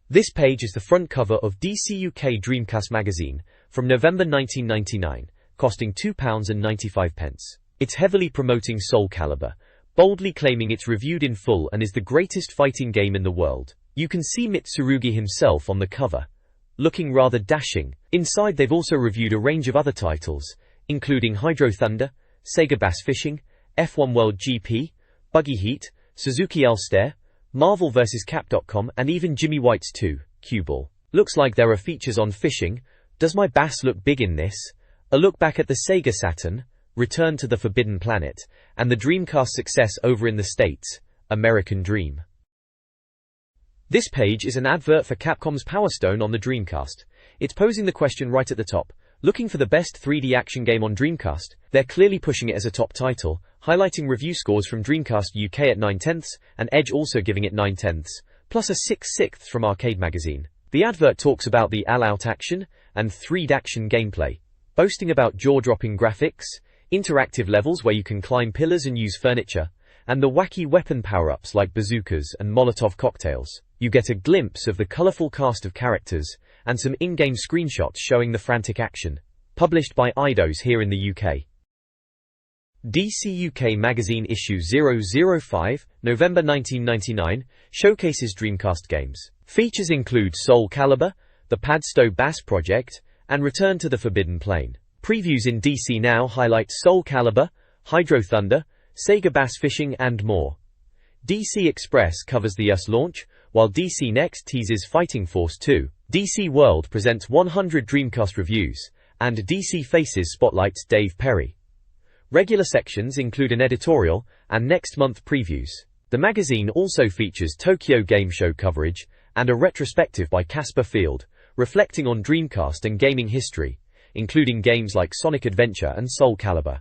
This page is the front cover of DC UK Dreamcast Magazine from November 1999, costing £2.95. It's heavily promoting Soul Calibur, boldly claiming it's reviewed in full and is the greatest fighting game in the world. You can see Mitsurugi himself on the cover, looking rather dashing. Inside they've also reviewed a range of other titles, including Hydro Thunder, Sega Bass Fishing, F1 World GP, Buggy Heat, Suzuki All-Star, Marvel vs. Cap.com, and even Jimmy White's 2, Cue Ball. Looks like there are features on fishing. Does my bass look big in this? A look back at the Sega Saturn, Return to the Forbidden Planet, and the Dreamcast success over in the States, American Dream. This page is an advert for Capcom's Power Stone on the Dreamcast. It's posing the question right at the top. Looking for the best 3D action game on Dreamcast? They're clearly pushing it as a top title, highlighting review scores from Dreamcast UK at 9/10, and Edge also giving it 9/10, plus a 6/6 from Arcade Magazine. The advert talks about the all-out action and 3D action gameplay, boasting about jaw-dropping graphics, interactive levels where you can climb pillars and use furniture, and the wacky weapon power-ups like bazookas and Molotov cocktails. You get a glimpse of the colourful cast of characters and some in-game screenshots showing the frantic action. Published by Eidos here in the UK. DC UK Magazine issue 005, November 1999, showcases Dreamcast games. Features include Soul Calibur, the Padstow Bass Project, and Return to the Forbidden Plain. Previews in DC Now highlight Soul Calibur, Hydro Thunder, Sega Bass Fishing, and more. DC Express covers the US launch, while DC Next teases Fighting Force 2. DC World presents 100 Dreamcast reviews, and DC Faces spotlights Dave Perry. Regular sections include an editorial and next month previews. The magazine also features Tokyo Game Show coverage and a retrospective by Casper Field, reflecting on Dreamcast and gaming history, including games like Sonic Adventure and Soul Calibur.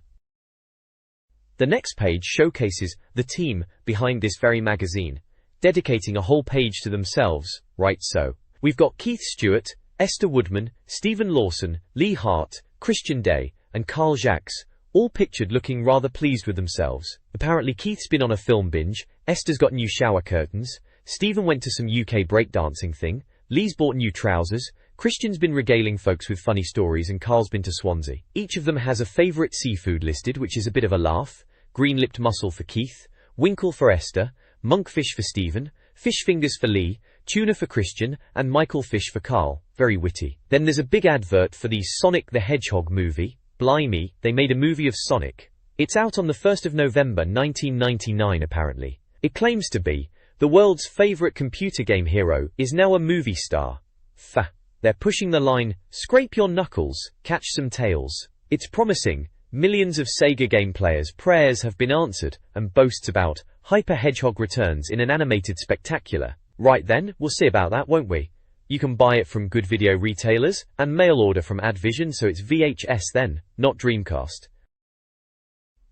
The next page showcases the team behind this very magazine, dedicating a whole page to themselves, right so. We've got Keith Stewart, Esther Woodman, Stephen Lawson, Lee Hart, Christian Day, and Carl Jacques, all pictured looking rather pleased with themselves. Apparently Keith's been on a film binge, Esther's got new shower curtains, Stephen went to some UK breakdancing thing, Lee's bought new trousers, Christian's been regaling folks with funny stories, and Carl's been to Swansea. Each of them has a favourite seafood listed, which is a bit of a laugh. Green-lipped mussel for Keith, winkle for Esther, monkfish for Stephen, fish fingers for Lee, tuna for Christian, and Michael fish for Carl. Very witty. Then there's a big advert for the Sonic the Hedgehog movie. Blimey, they made a movie of Sonic. It's out on the 1st of November 1999 apparently. It claims to be the world's favourite computer game hero is now a movie star. They're pushing the line, scrape your knuckles, catch some tails. It's promising. Millions of Sega game players' prayers have been answered, and boasts about Hyper Hedgehog returns in an animated spectacular. Right then, we'll see about that, won't we? You can buy it from good video retailers, and mail order from Advision, so it's VHS then, not Dreamcast.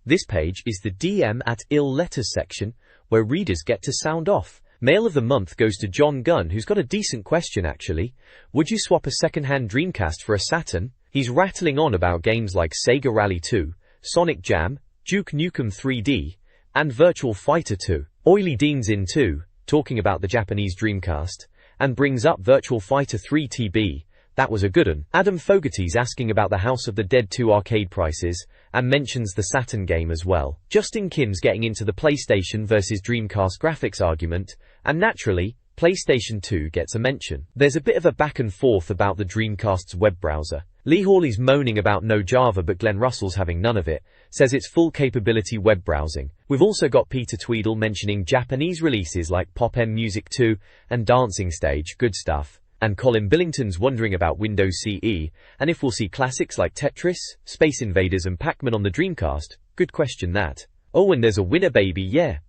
This page is the DM at Ill Letters section, where readers get to sound off. Mail of the month goes to John Gunn, who's got a decent question actually. Would you swap a second-hand Dreamcast for a Saturn? He's rattling on about games like Sega Rally 2, Sonic Jam, Duke Nukem 3D, and Virtual Fighter 2. Oily Dean's in too, talking about the Japanese Dreamcast, and brings up Virtual Fighter 3 TB. That was a good one. Adam Fogarty's asking about the House of the Dead 2 arcade prices, and mentions the Saturn game as well. Justin Kim's getting into the PlayStation versus Dreamcast graphics argument, and naturally, PlayStation 2 gets a mention. There's a bit of a back and forth about the Dreamcast's web browser. Lee Hawley's moaning about no Java, but Glenn Russell's having none of it, says it's full capability web browsing. We've also got Peter Tweedle mentioning Japanese releases like Pop M Music 2 and Dancing Stage, good stuff. And Colin Billington's wondering about Windows CE, and if we'll see classics like Tetris, Space Invaders and Pac-Man on the Dreamcast. Good question that. Oh, and there's a winner baby, yeah.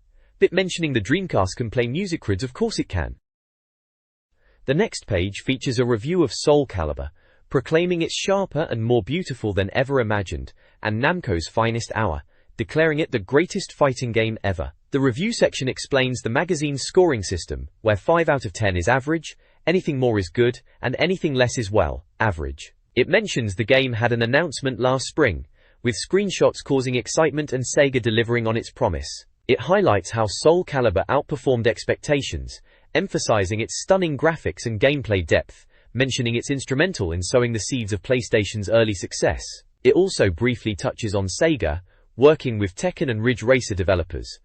Bit mentioning the Dreamcast can play music grids, of course it can. The next page features a review of Soul Calibur, proclaiming it's sharper and more beautiful than ever imagined, and Namco's finest hour, declaring it the greatest fighting game ever. The review section explains the magazine's scoring system, where 5 out of 10 is average, anything more is good, and anything less is, well, average. It mentions the game had an announcement last spring, with screenshots causing excitement and Sega delivering on its promise. It highlights how Soul Calibur outperformed expectations, emphasizing its stunning graphics and gameplay depth, mentioning it's instrumental in sowing the seeds of PlayStation's early success. It also briefly touches on Sega, working with Tekken and Ridge Racer developers.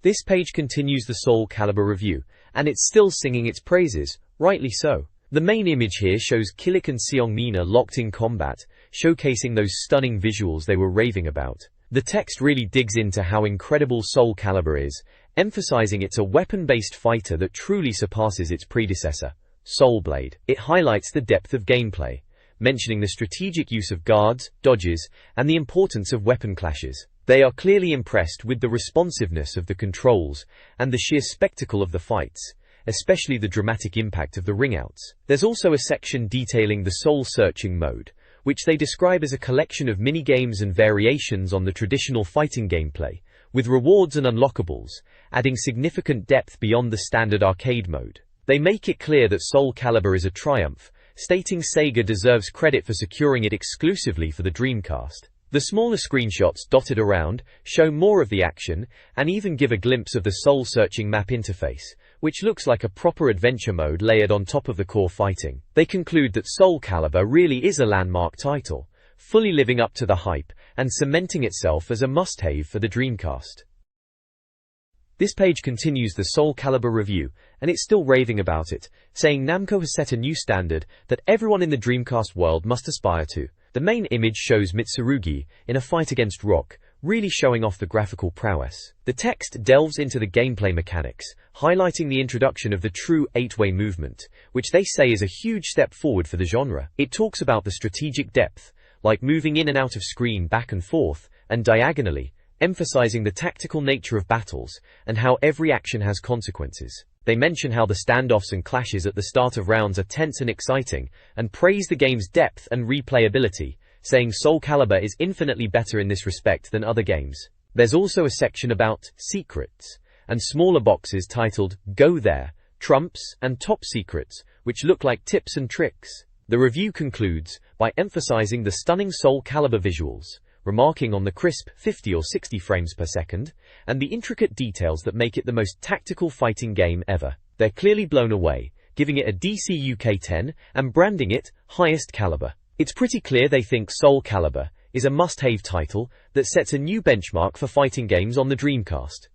This page continues the Soul Calibur review, and it's still singing its praises, rightly so. The main image here shows Kilik and Seong-mina locked in combat, showcasing those stunning visuals they were raving about. The text really digs into how incredible Soul Calibur is, emphasizing it's a weapon-based fighter that truly surpasses its predecessor, Soul Blade. It highlights the depth of gameplay, mentioning the strategic use of guards, dodges, and the importance of weapon clashes. They are clearly impressed with the responsiveness of the controls and the sheer spectacle of the fights, especially the dramatic impact of the ringouts. There's also a section detailing the soul-searching mode, which they describe as a collection of mini-games and variations on the traditional fighting gameplay, with rewards and unlockables, adding significant depth beyond the standard arcade mode. They make it clear that Soul Calibur is a triumph, stating Sega deserves credit for securing it exclusively for the Dreamcast. The smaller screenshots dotted around show more of the action and even give a glimpse of the soul-searching map interface, which looks like a proper adventure mode layered on top of the core fighting. They conclude that Soul Calibur really is a landmark title, fully living up to the hype and cementing itself as a must-have for the Dreamcast. This page continues the Soul Calibur review, and it's still raving about it, saying Namco has set a new standard that everyone in the Dreamcast world must aspire to. The main image shows Mitsurugi in a fight against Rock, really showing off the graphical prowess. The text delves into the gameplay mechanics, highlighting the introduction of the true 8-way movement, which they say is a huge step forward for the genre. It talks about the strategic depth, like moving in and out of screen back and forth, and diagonally, emphasizing the tactical nature of battles, and how every action has consequences. They mention how the standoffs and clashes at the start of rounds are tense and exciting, and praise the game's depth and replayability, saying Soul Calibur is infinitely better in this respect than other games. There's also a section about secrets, and smaller boxes titled Go There, Trumps, and Top Secrets, which look like tips and tricks. The review concludes by emphasizing the stunning Soul Calibur visuals, remarking on the crisp 50 or 60 frames per second, and the intricate details that make it the most tactical fighting game ever. They're clearly blown away, giving it a DC UK 10 and branding it highest caliber. It's pretty clear they think Soul Calibur is a must-have title that sets a new benchmark for fighting games on the Dreamcast.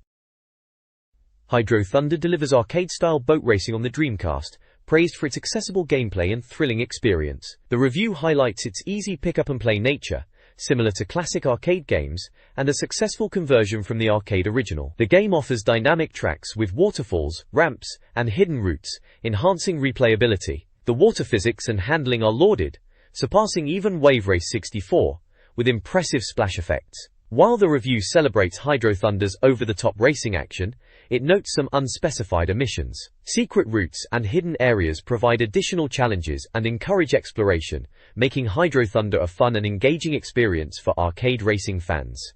Hydro Thunder delivers arcade-style boat racing on the Dreamcast, praised for its accessible gameplay and thrilling experience. The review highlights its easy pick-up-and-play nature, similar to classic arcade games, and a successful conversion from the arcade original. The game offers dynamic tracks with waterfalls, ramps, and hidden routes, enhancing replayability. The water physics and handling are lauded, surpassing even Wave Race 64, with impressive splash effects. While the review celebrates Hydro Thunder's over-the-top racing action, it notes some unspecified omissions. Secret routes and hidden areas provide additional challenges and encourage exploration, making Hydro Thunder a fun and engaging experience for arcade racing fans.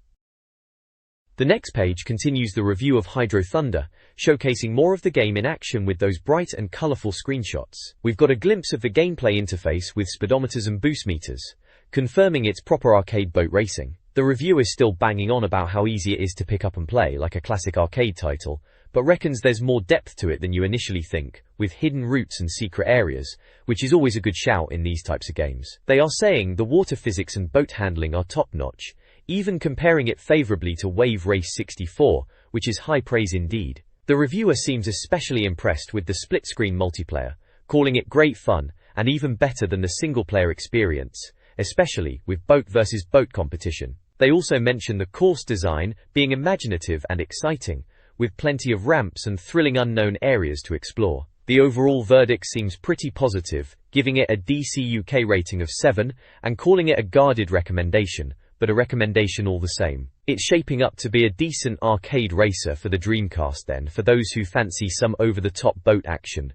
The next page continues the review of Hydro Thunder, showcasing more of the game in action with those bright and colorful screenshots. We've got a glimpse of the gameplay interface with speedometers and boost meters, confirming it's proper arcade boat racing. The review is still banging on about how easy it is to pick up and play like a classic arcade title, but reckons there's more depth to it than you initially think, with hidden routes and secret areas, which is always a good shout in these types of games. They are saying the water physics and boat handling are top-notch, even comparing it favorably to Wave Race 64, which is high praise indeed. The reviewer seems especially impressed with the split-screen multiplayer, calling it great fun, and even better than the single-player experience, especially with boat versus boat competition. They also mention the course design being imaginative and exciting, with plenty of ramps and thrilling unknown areas to explore. The overall verdict seems pretty positive, giving it a DC UK rating of 7 and calling it a guarded recommendation, but a recommendation all the same. It's shaping up to be a decent arcade racer for the Dreamcast then, for those who fancy some over-the-top boat action.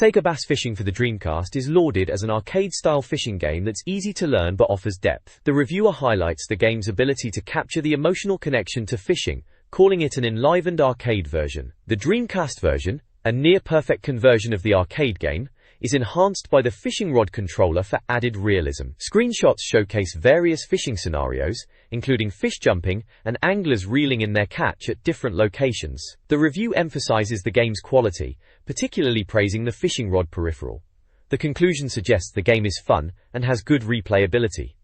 Sega Bass Fishing for the Dreamcast is lauded as an arcade-style fishing game that's easy to learn but offers depth. The reviewer highlights the game's ability to capture the emotional connection to fishing, calling it an enlivened arcade version. The Dreamcast version, a near-perfect conversion of the arcade game, is enhanced by the fishing rod controller for added realism. Screenshots showcase various fishing scenarios, including fish jumping and anglers reeling in their catch at different locations. The review emphasizes the game's quality, particularly praising the fishing rod peripheral. The conclusion suggests the game is fun and has good replayability.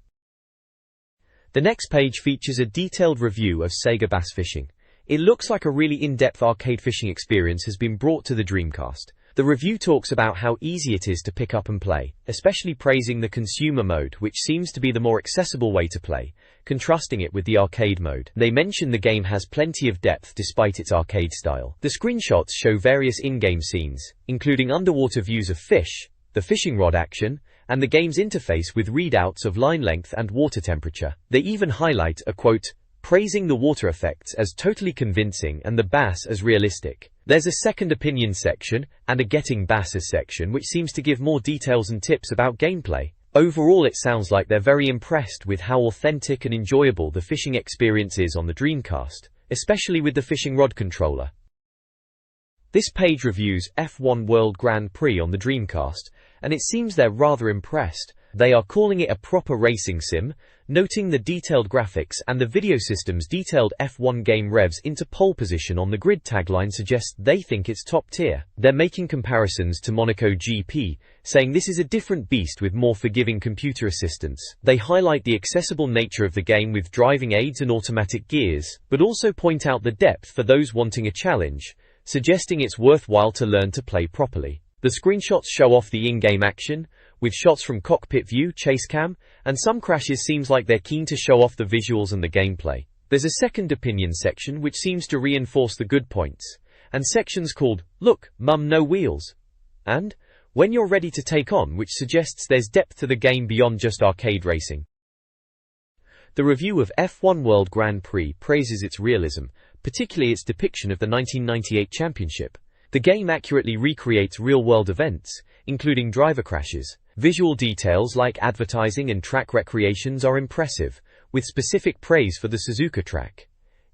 The next page features a detailed review of Sega Bass Fishing. It looks like a really in-depth arcade fishing experience has been brought to the Dreamcast. The review talks about how easy it is to pick up and play, especially praising the consumer mode, which seems to be the more accessible way to play, contrasting it with the arcade mode. They mention the game has plenty of depth despite its arcade style. The screenshots show various in-game scenes, including underwater views of fish, the fishing rod action, and the game's interface with readouts of line length and water temperature. They even highlight a quote, praising the water effects as totally convincing and the bass as realistic. There's a second opinion section and a getting basses section which seems to give more details and tips about gameplay. Overall it sounds like they're very impressed with how authentic and enjoyable the fishing experience is on the Dreamcast, especially with the fishing rod controller. This page reviews F1 World Grand Prix on the Dreamcast, and it seems they're rather impressed. They are calling it a proper racing sim, noting the detailed graphics and the video system's detailed F1 game revs into pole position on the grid. Tagline suggests they think it's top tier. They're making comparisons to Monaco GP, saying this is a different beast with more forgiving computer assistance. They highlight the accessible nature of the game with driving aids and automatic gears, but also point out the depth for those wanting a challenge, suggesting it's worthwhile to learn to play properly. The screenshots show off the in-game action, with shots from cockpit view, chase cam, and some crashes seems like they're keen to show off the visuals and the gameplay. There's a second opinion section which seems to reinforce the good points, and sections called, Look, Mum No Wheels, and When You're Ready to Take On, which suggests there's depth to the game beyond just arcade racing. The review of F1 World Grand Prix praises its realism, particularly its depiction of the 1998 championship. The game accurately recreates real-world events, including driver crashes. Visual details like advertising and track recreations are impressive, with specific praise for the Suzuka track.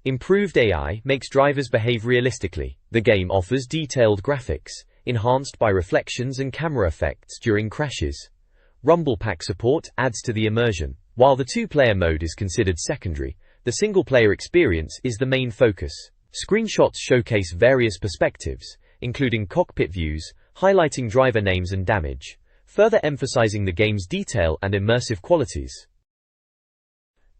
Improved AI makes drivers behave realistically. The game offers detailed graphics, enhanced by reflections and camera effects during crashes. Rumble Pack support adds to the immersion. While the two-player mode is considered secondary, the single-player experience is the main focus. Screenshots showcase various perspectives, including cockpit views, highlighting driver names and damage, further emphasizing the game's detail and immersive qualities.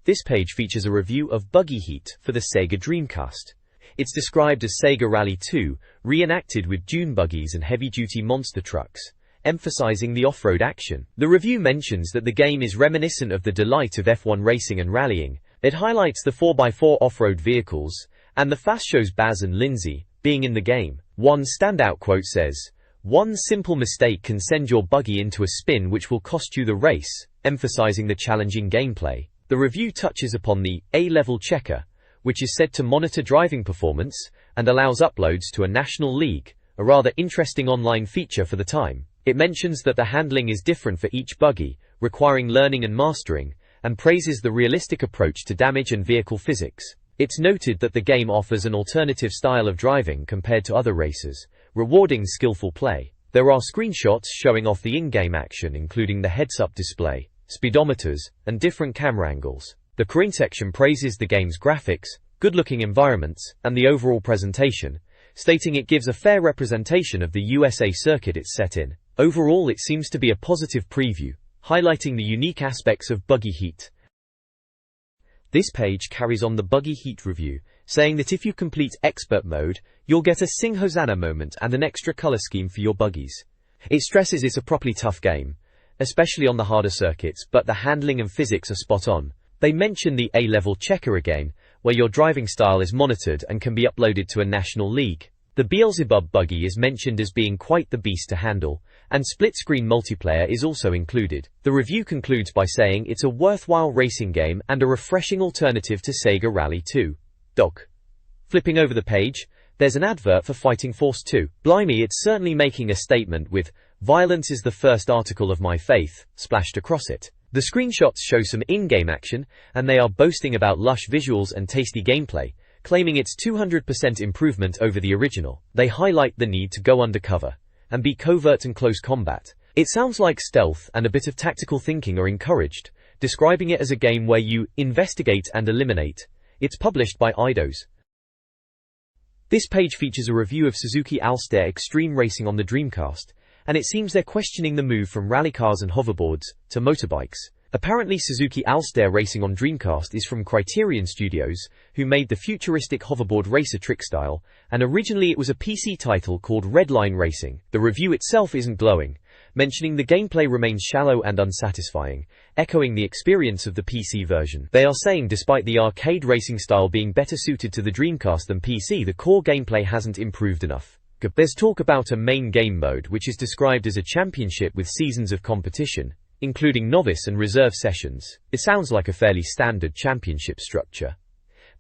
This page features a review of Buggy Heat for the Sega Dreamcast. It's described as Sega Rally 2, reenacted with dune buggies and heavy-duty monster trucks, emphasizing the off-road action. The review mentions that the game is reminiscent of the delight of F1 racing and rallying. It highlights the 4x4 off-road vehicles, and the fast shows Baz and Lindsay being in the game. One standout quote says, "One simple mistake can send your buggy into a spin which will cost you the race," emphasizing the challenging gameplay. The review touches upon the A-level checker, which is said to monitor driving performance and allows uploads to a national league, a rather interesting online feature for the time. It mentions that the handling is different for each buggy, requiring learning and mastering, and praises the realistic approach to damage and vehicle physics. It's noted that the game offers an alternative style of driving compared to other races, rewarding skillful play. There are screenshots showing off the in-game action, including the heads-up display, speedometers, and different camera angles. The Korean section praises the game's graphics, good-looking environments, and the overall presentation, stating it gives a fair representation of the USA circuit it's set in. Overall, it seems to be a positive preview, highlighting the unique aspects of Buggy Heat. This page carries on the Buggy Heat review, saying that if you complete Expert Mode, you'll get a Sing Hosanna moment and an extra color scheme for your buggies. It stresses it's a properly tough game, especially on the harder circuits, but the handling and physics are spot on. They mention the A-level checker again, where your driving style is monitored and can be uploaded to a national league. The Beelzebub buggy is mentioned as being quite the beast to handle, and split-screen multiplayer is also included. The review concludes by saying it's a worthwhile racing game and a refreshing alternative to Sega Rally 2. Flipping over the page, there's an advert for Fighting Force 2. Blimey, it's certainly making a statement with "Violence is the first article of my faith" splashed across it. The screenshots show some in-game action, and they are boasting about lush visuals and tasty gameplay, claiming it's 200% improvement over the original. They highlight the need to go undercover, and be covert and close combat. It sounds like stealth and a bit of tactical thinking are encouraged, describing it as a game where you investigate and eliminate. It's published by Eidos. This page features a review of Suzuki Alster Extreme Racing on the Dreamcast, and it seems they're questioning the move from rally cars and hoverboards to motorbikes. Apparently Suzuki Alster Racing on Dreamcast is from Criterion Studios, who made the futuristic hoverboard racer trick style, and originally it was a PC title called Redline Racing. The review itself isn't glowing, mentioning the gameplay remains shallow and unsatisfying, echoing the experience of the PC version. They are saying despite the arcade racing style being better suited to the Dreamcast than PC, the core gameplay hasn't improved enough. There's talk about a main game mode which is described as a championship with seasons of competition, including novice and reserve sessions. It sounds like a fairly standard championship structure.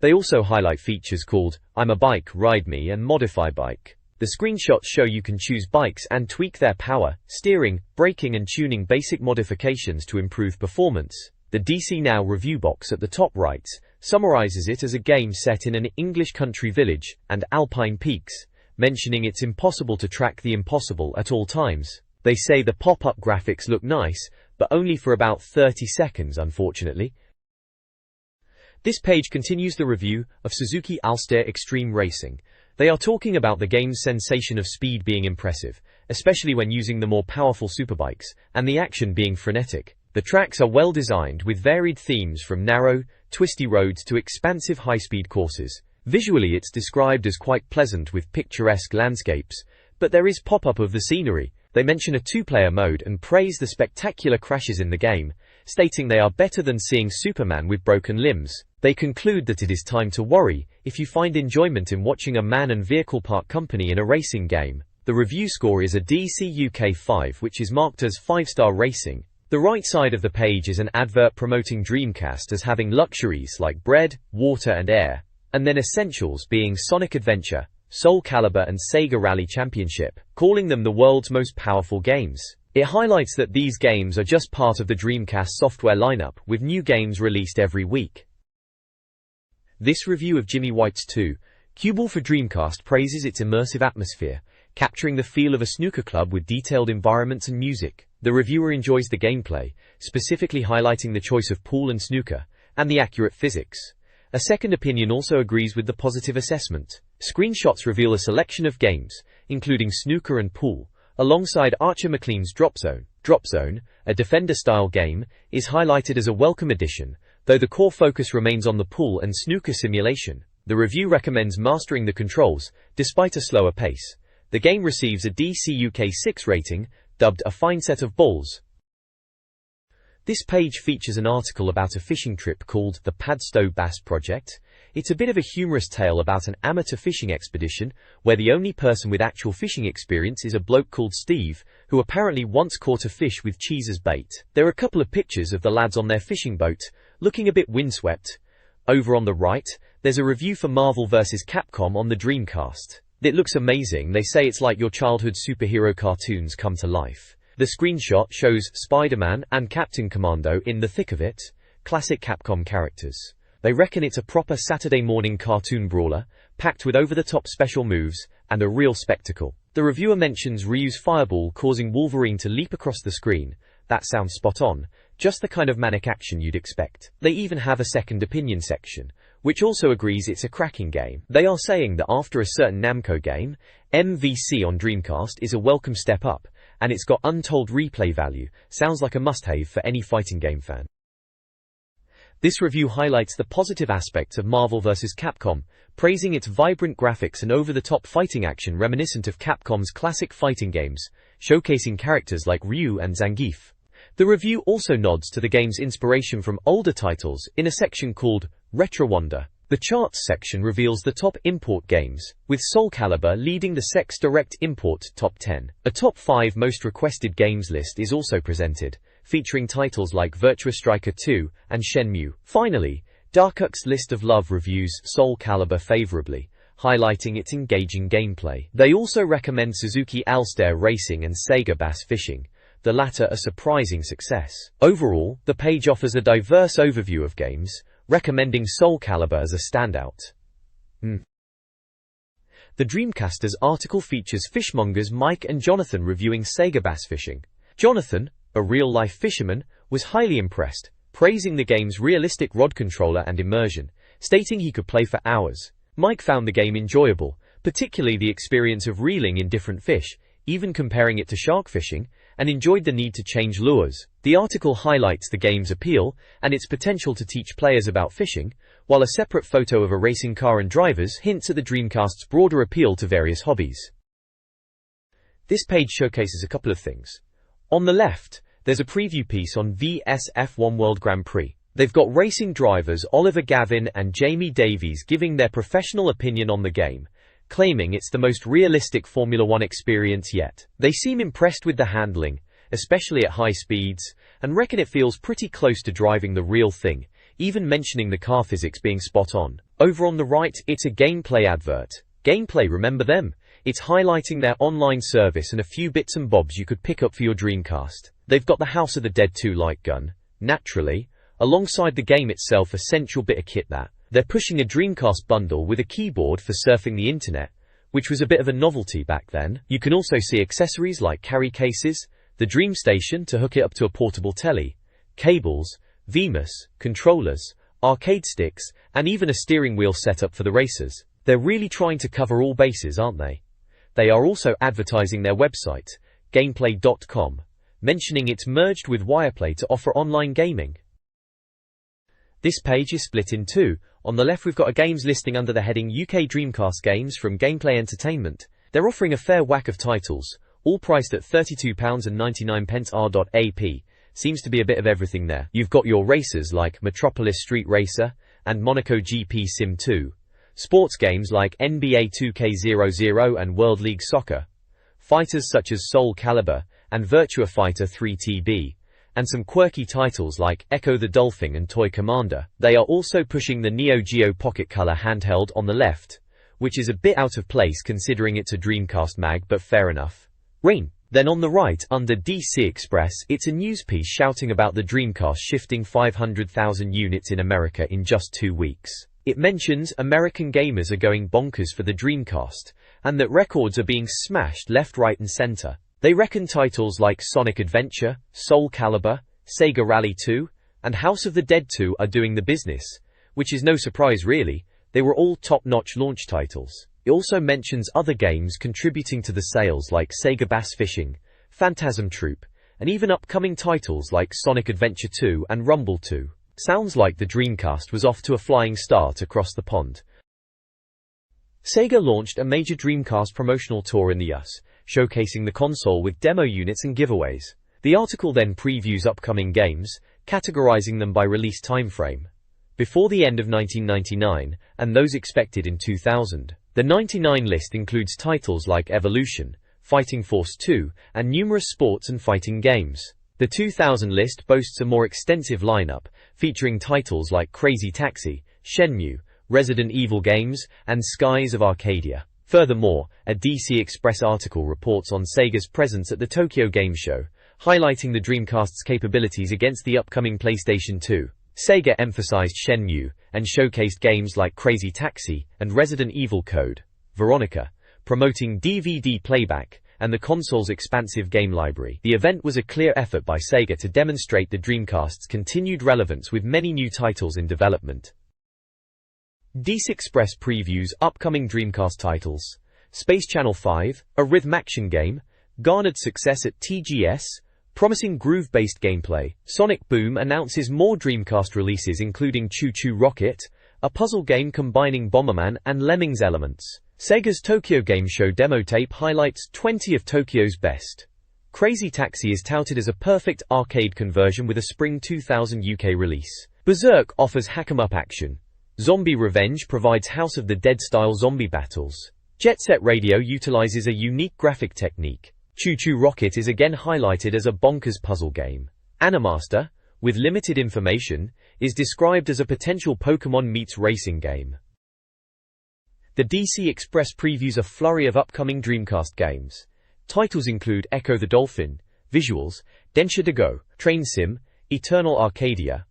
They also highlight features called I'm a Bike, Ride Me and Modify Bike. The screenshots show you can choose bikes and tweak their power, steering, braking and tuning basic modifications to improve performance. The DC Now review box at the top right summarizes it as a game set in an English country village and alpine peaks, mentioning it's impossible to track the impossible at all times. They say the pop-up graphics look nice, but only for about 30 seconds unfortunately. This page continues the review of Suzuki Alster Extreme Racing. They are talking about the game's sensation of speed being impressive, especially when using the more powerful superbikes, and the action being frenetic. The tracks are well designed with varied themes from narrow, twisty roads to expansive high-speed courses. Visually it's described as quite pleasant with picturesque landscapes, but there is pop-up of the scenery. They mention a two-player mode and praise the spectacular crashes in the game, stating they are better than seeing Superman with broken limbs. They conclude that it is time to worry if you find enjoyment in watching a man and vehicle part company in a racing game. The review score is a DC UK 5, which is marked as 5-star racing. The right side of the page is an advert promoting Dreamcast as having luxuries like bread, water and air, and then essentials being Sonic Adventure, Soul Calibur and Sega Rally Championship, calling them the world's most powerful games. It highlights that these games are just part of the Dreamcast software lineup, with new games released every week. This review of Jimmy White's 2 Cue Ball for Dreamcast praises its immersive atmosphere, capturing the feel of a snooker club with detailed environments and music. The reviewer enjoys the gameplay, specifically highlighting the choice of pool and snooker, and the accurate physics. A second opinion also agrees with the positive assessment. Screenshots reveal a selection of games, including snooker and pool, alongside Archer McLean's Drop Zone. Drop Zone, a Defender-style game, is highlighted as a welcome addition, though the core focus remains on the pool and snooker simulation. The review recommends mastering the controls, despite a slower pace. The game receives a DC UK 6 rating, dubbed a fine set of balls. This page features an article about a fishing trip called the Padstow Bass Project. It's a bit of a humorous tale about an amateur fishing expedition, where the only person with actual fishing experience is a bloke called Steve, who apparently once caught a fish with cheese as bait. There are a couple of pictures of the lads on their fishing boat, looking a bit windswept. Over on the right, there's a review for Marvel vs. Capcom on the Dreamcast. It looks amazing. They say it's like your childhood superhero cartoons come to life. The screenshot shows Spider-Man and Captain Commando in the thick of it, classic Capcom characters. They reckon it's a proper Saturday morning cartoon brawler, packed with over-the-top special moves, and a real spectacle. The reviewer mentions Ryu's fireball causing Wolverine to leap across the screen. That sounds spot on, just the kind of manic action you'd expect. They even have a second opinion section, which also agrees it's a cracking game. They are saying that after a certain Namco game, MVC on Dreamcast is a welcome step up, and it's got untold replay value. Sounds like a must-have for any fighting game fan. This review highlights the positive aspects of Marvel vs. Capcom, praising its vibrant graphics and over-the-top fighting action reminiscent of Capcom's classic fighting games, showcasing characters like Ryu and Zangief. The review also nods to the game's inspiration from older titles in a section called Retro Wonder. The charts section reveals the top import games, with Soul Calibur leading the Sex Direct Import Top 10. A Top 5 Most Requested Games list is also presented, featuring titles like Virtua Striker 2 and Shenmue. Finally, Darkuk's list of love reviews Soul Calibur favorably, highlighting its engaging gameplay. They also recommend Suzuki Alster Racing and Sega Bass Fishing, the latter a surprising success. Overall, the page offers a diverse overview of games, recommending Soul Calibur as a standout. The Dreamcasters article features fishmongers Mike and Jonathan reviewing Sega bass fishing. Jonathan, a real-life fisherman, was highly impressed, praising the game's realistic rod controller and immersion, stating he could play for hours. Mike found the game enjoyable, particularly the experience of reeling in different fish, even comparing it to shark fishing, and enjoyed the need to change lures. The article highlights the game's appeal and its potential to teach players about fishing, while a separate photo of a racing car and drivers hints at the Dreamcast's broader appeal to various hobbies. This page showcases a couple of things. On the left, there's a preview piece on VSF1 World Grand Prix. They've got racing drivers Oliver Gavin and Jamie Davies giving their professional opinion on the game, claiming it's the most realistic Formula One experience yet. They seem impressed with the handling, especially at high speeds, and reckon it feels pretty close to driving the real thing, even mentioning the car physics being spot on. Over on the right, it's a gameplay advert. Gameplay, remember them? It's highlighting their online service and a few bits and bobs you could pick up for your Dreamcast. They've got the House of the Dead 2 light gun, naturally, alongside the game itself, essential bit of kit that. They're pushing a Dreamcast bundle with a keyboard for surfing the internet, which was a bit of a novelty back then. You can also see accessories like carry cases, the Dream Station to hook it up to a portable telly, cables, VMUS, controllers, arcade sticks, and even a steering wheel setup for the racers. They're really trying to cover all bases, aren't they? They are also advertising their website, gameplay.com, mentioning it's merged with Wireplay to offer online gaming. This page is split in two. On the left we've got a games listing under the heading UK Dreamcast Games from Gameplay Entertainment. They're offering a fair whack of titles, all priced at £32.99 R.AP. Seems to be a bit of everything there. You've got your racers like Metropolis Street Racer and Monaco GP Sim 2. Sports games like NBA 2K00 and World League Soccer. Fighters such as Soul Calibur and Virtua Fighter 3TB. And some quirky titles like Echo the Dolphin and Toy Commander. They are also pushing the Neo Geo Pocket Color handheld on the left, which is a bit out of place considering it's a Dreamcast mag, but fair enough. Rain. Then on the right, under DC Express, it's a news piece shouting about the Dreamcast shifting 500,000 units in America in just 2 weeks. It mentions American gamers are going bonkers for the Dreamcast, and that records are being smashed left, right and center. They reckon titles like Sonic Adventure, Soul Calibur, Sega Rally 2, and House of the Dead 2 are doing the business, which is no surprise really. They were all top-notch launch titles. It also mentions other games contributing to the sales like Sega Bass Fishing, Phantasm Troop, and even upcoming titles like Sonic Adventure 2 and Rumble 2. Sounds like the Dreamcast was off to a flying start across the pond. Sega launched a major Dreamcast promotional tour in the US, showcasing the console with demo units and giveaways. The article then previews upcoming games, categorizing them by release timeframe, before the end of 1999, and those expected in 2000. The 99 list includes titles like Evolution, Fighting Force 2, and numerous sports and fighting games. The 2000 list boasts a more extensive lineup, featuring titles like Crazy Taxi, Shenmue, Resident Evil games, and Skies of Arcadia. Furthermore, a DC Express article reports on Sega's presence at the Tokyo Game Show, highlighting the Dreamcast's capabilities against the upcoming PlayStation 2. Sega emphasized Shenmue, and showcased games like Crazy Taxi and Resident Evil Code Veronica, promoting DVD playback and the console's expansive game library. The event was a clear effort by Sega to demonstrate the Dreamcast's continued relevance with many new titles in development. DC Express previews upcoming Dreamcast titles. Space Channel 5, a rhythm action game, garnered success at TGS, promising groove-based gameplay. Sonic Boom announces more Dreamcast releases including Choo Choo Rocket, a puzzle game combining Bomberman and Lemmings elements. Sega's Tokyo Game Show demo tape highlights 20 of Tokyo's best. Crazy Taxi is touted as a perfect arcade conversion with a spring 2000 UK release. Berserk offers hack-em-up action. Zombie Revenge provides House of the Dead-style zombie battles. Jet Set Radio utilizes a unique graphic technique. Choo Choo Rocket is again highlighted as a bonkers puzzle game. Animaster, with limited information, is described as a potential Pokemon meets racing game. The DC Express previews a flurry of upcoming Dreamcast games. Titles include Echo the Dolphin, Visuals, Densha de Go, Train Sim, Eternal Arcadia,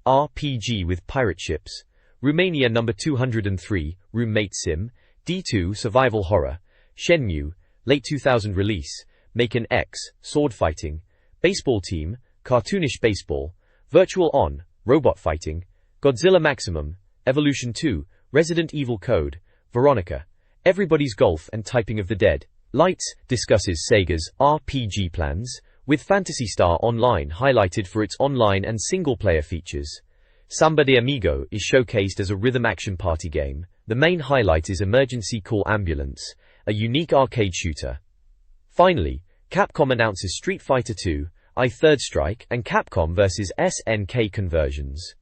RPG with pirate ships, Romania No. 203, Roommate Sim, D2 Survival Horror, Shenmue, late 2000 release, Maken X, Sword Fighting, Baseball Team, Cartoonish Baseball, Virtual On, Robot Fighting, Godzilla Maximum, Evolution 2, Resident Evil Code, Veronica, Everybody's Golf and Typing of the Dead. Lights discusses Sega's RPG plans, with Phantasy Star Online highlighted for its online and single-player features. Samba de Amigo is showcased as a rhythm action party game. The main highlight is Emergency Call Ambulance, a unique arcade shooter. Finally, Capcom announces Street Fighter II, I Third Strike, and Capcom vs SNK conversions.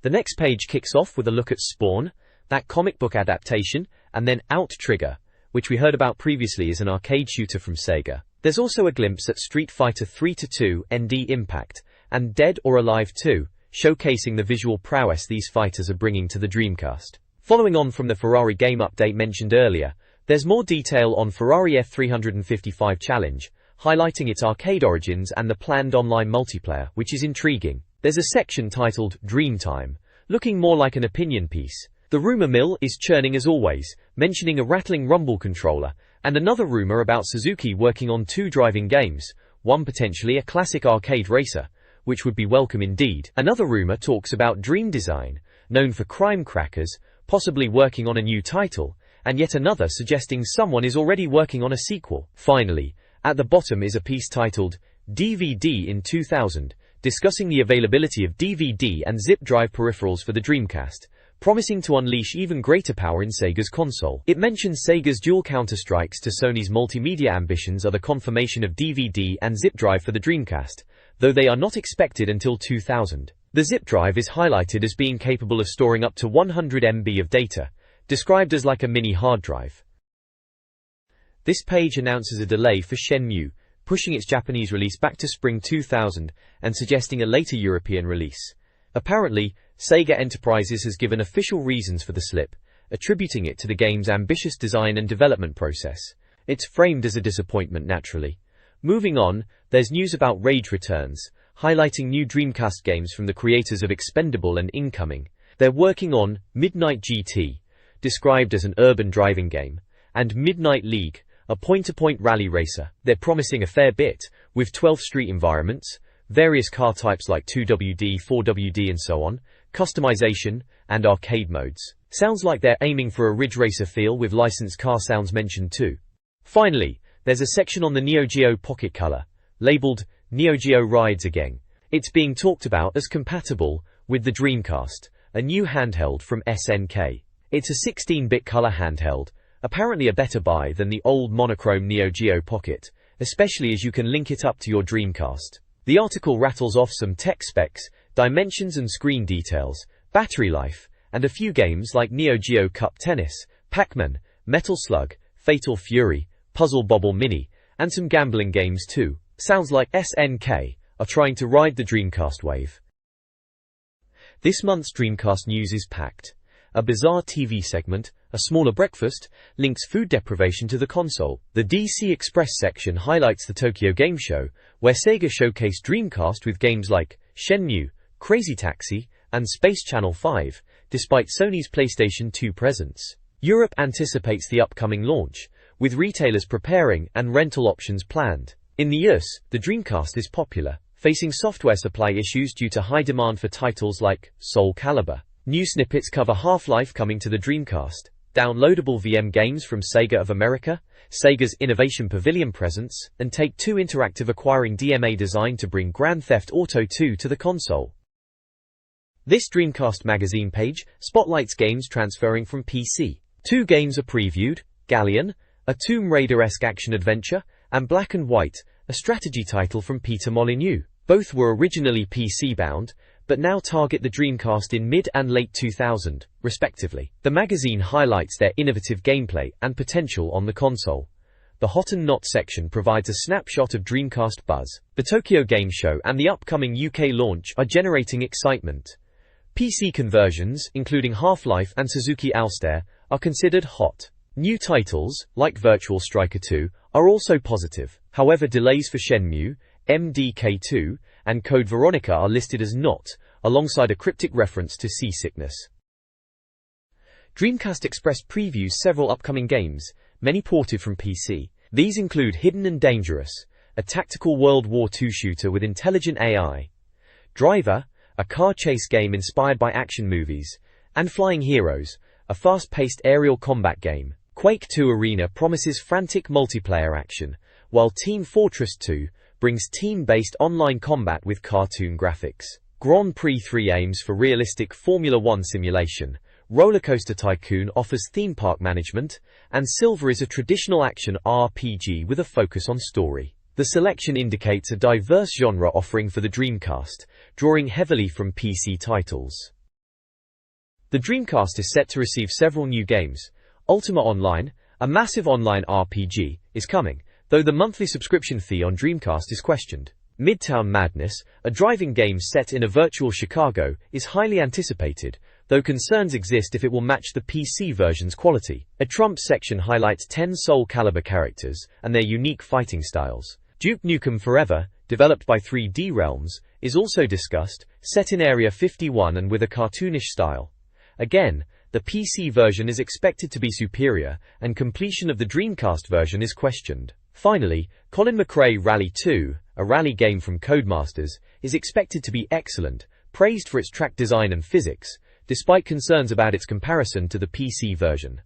The next page kicks off with a look at Spawn, that comic book adaptation, and then Out Trigger, which we heard about previously as an arcade shooter from Sega. There's also a glimpse at Street Fighter 3-2 ND Impact, and Dead or Alive 2, showcasing the visual prowess these fighters are bringing to the Dreamcast. Following on from the Ferrari game update mentioned earlier, there's more detail on Ferrari F355 Challenge, highlighting its arcade origins and the planned online multiplayer, which is intriguing. There's a section titled Dream Time, looking more like an opinion piece. The rumor mill is churning as always, mentioning a rattling rumble controller, and another rumor about Suzuki working on 2 driving games, one potentially a classic arcade racer, which would be welcome indeed. Another rumor talks about Dream Design, known for crime crackers, possibly working on a new title, and yet another suggesting someone is already working on a sequel. Finally, at the bottom is a piece titled DVD in 2000, discussing the availability of DVD and zip drive peripherals for the Dreamcast, promising to unleash even greater power in Sega's console. It mentions Sega's dual counterstrikes to Sony's multimedia ambitions are the confirmation of DVD and zip drive for the Dreamcast, though they are not expected until 2000. The zip drive is highlighted as being capable of storing up to 100 MB of data, described as like a mini hard drive. This page announces a delay for Shenmue, pushing its Japanese release back to spring 2000 and suggesting a later European release. Apparently, Sega Enterprises has given official reasons for the slip, attributing it to the game's ambitious design and development process. It's framed as a disappointment naturally. Moving on, there's news about Rage Returns, highlighting new Dreamcast games from the creators of Expendable and Incoming. They're working on Midnight GT, described as an urban driving game, and Midnight League, a point-to-point rally racer. They're promising a fair bit, with 12 street environments, various car types like 2WD, 4WD and so on, customization, and arcade modes. Sounds like they're aiming for a Ridge Racer feel with licensed car sounds mentioned too. Finally, there's a section on the Neo Geo Pocket Color, labeled Neo Geo Rides Again. It's being talked about as compatible with the Dreamcast, a new handheld from SNK. It's a 16-bit color handheld, apparently a better buy than the old monochrome Neo Geo Pocket, especially as you can link it up to your Dreamcast. The article rattles off some tech specs, dimensions and screen details, battery life, and a few games like Neo Geo Cup Tennis, Pac-Man, Metal Slug, Fatal Fury, Puzzle Bobble Mini, and some gambling games too. Sounds like SNK are trying to ride the Dreamcast wave. This month's Dreamcast news is packed. A bizarre TV segment, a smaller breakfast, links food deprivation to the console. The DC Express section highlights the Tokyo Game Show, where Sega showcased Dreamcast with games like Shenmue, Crazy Taxi, and Space Channel 5, despite Sony's PlayStation 2 presence. Europe anticipates the upcoming launch, with retailers preparing and rental options planned. In the US, the Dreamcast is popular, facing software supply issues due to high demand for titles like Soul Calibur. New snippets cover Half-Life coming to the Dreamcast, downloadable VM games from Sega of America, Sega's Innovation Pavilion presence, and Take-Two Interactive acquiring DMA Design to bring Grand Theft Auto 2 to the console. This Dreamcast Magazine page spotlights games transferring from PC. 2 games are previewed: Galleon, a Tomb Raider-esque action-adventure, and Black and White, a strategy title from Peter Molyneux. Both were originally PC-bound, but now target the Dreamcast in mid and late 2000, respectively. The magazine highlights their innovative gameplay and potential on the console. The Hot and Not section provides a snapshot of Dreamcast buzz. The Tokyo Game Show and the upcoming UK launch are generating excitement. PC conversions, including Half-Life and Suzuki Alstair, are considered hot. New titles, like Virtual Striker 2, are also positive. However, delays for Shenmue, MDK2, and Code Veronica are listed as not, alongside a cryptic reference to seasickness. Dreamcast Express previews several upcoming games, many ported from PC. These include Hidden and Dangerous, a tactical World War II shooter with intelligent AI, Driver, a car chase game inspired by action movies, and Flying Heroes, a fast-paced aerial combat game. Quake 2 Arena promises frantic multiplayer action, while Team Fortress 2 brings team-based online combat with cartoon graphics. Grand Prix 3 aims for realistic Formula 1 simulation, Rollercoaster Tycoon offers theme park management, and Silver is a traditional action RPG with a focus on story. The selection indicates a diverse genre offering for the Dreamcast, drawing heavily from PC titles. The Dreamcast is set to receive several new games. Ultima Online, a massive online RPG, is coming, though the monthly subscription fee on Dreamcast is questioned. Midtown Madness, a driving game set in a virtual Chicago, is highly anticipated, though concerns exist if it will match the PC version's quality. A Trump section highlights 10 Soul Calibur characters and their unique fighting styles. Duke Nukem Forever, developed by 3D Realms, is also discussed, set in Area 51 and with a cartoonish style. Again, the PC version is expected to be superior, and completion of the Dreamcast version is questioned. Finally, Colin McRae Rally 2, a rally game from Codemasters, is expected to be excellent, praised for its track design and physics, despite concerns about its comparison to the PC version.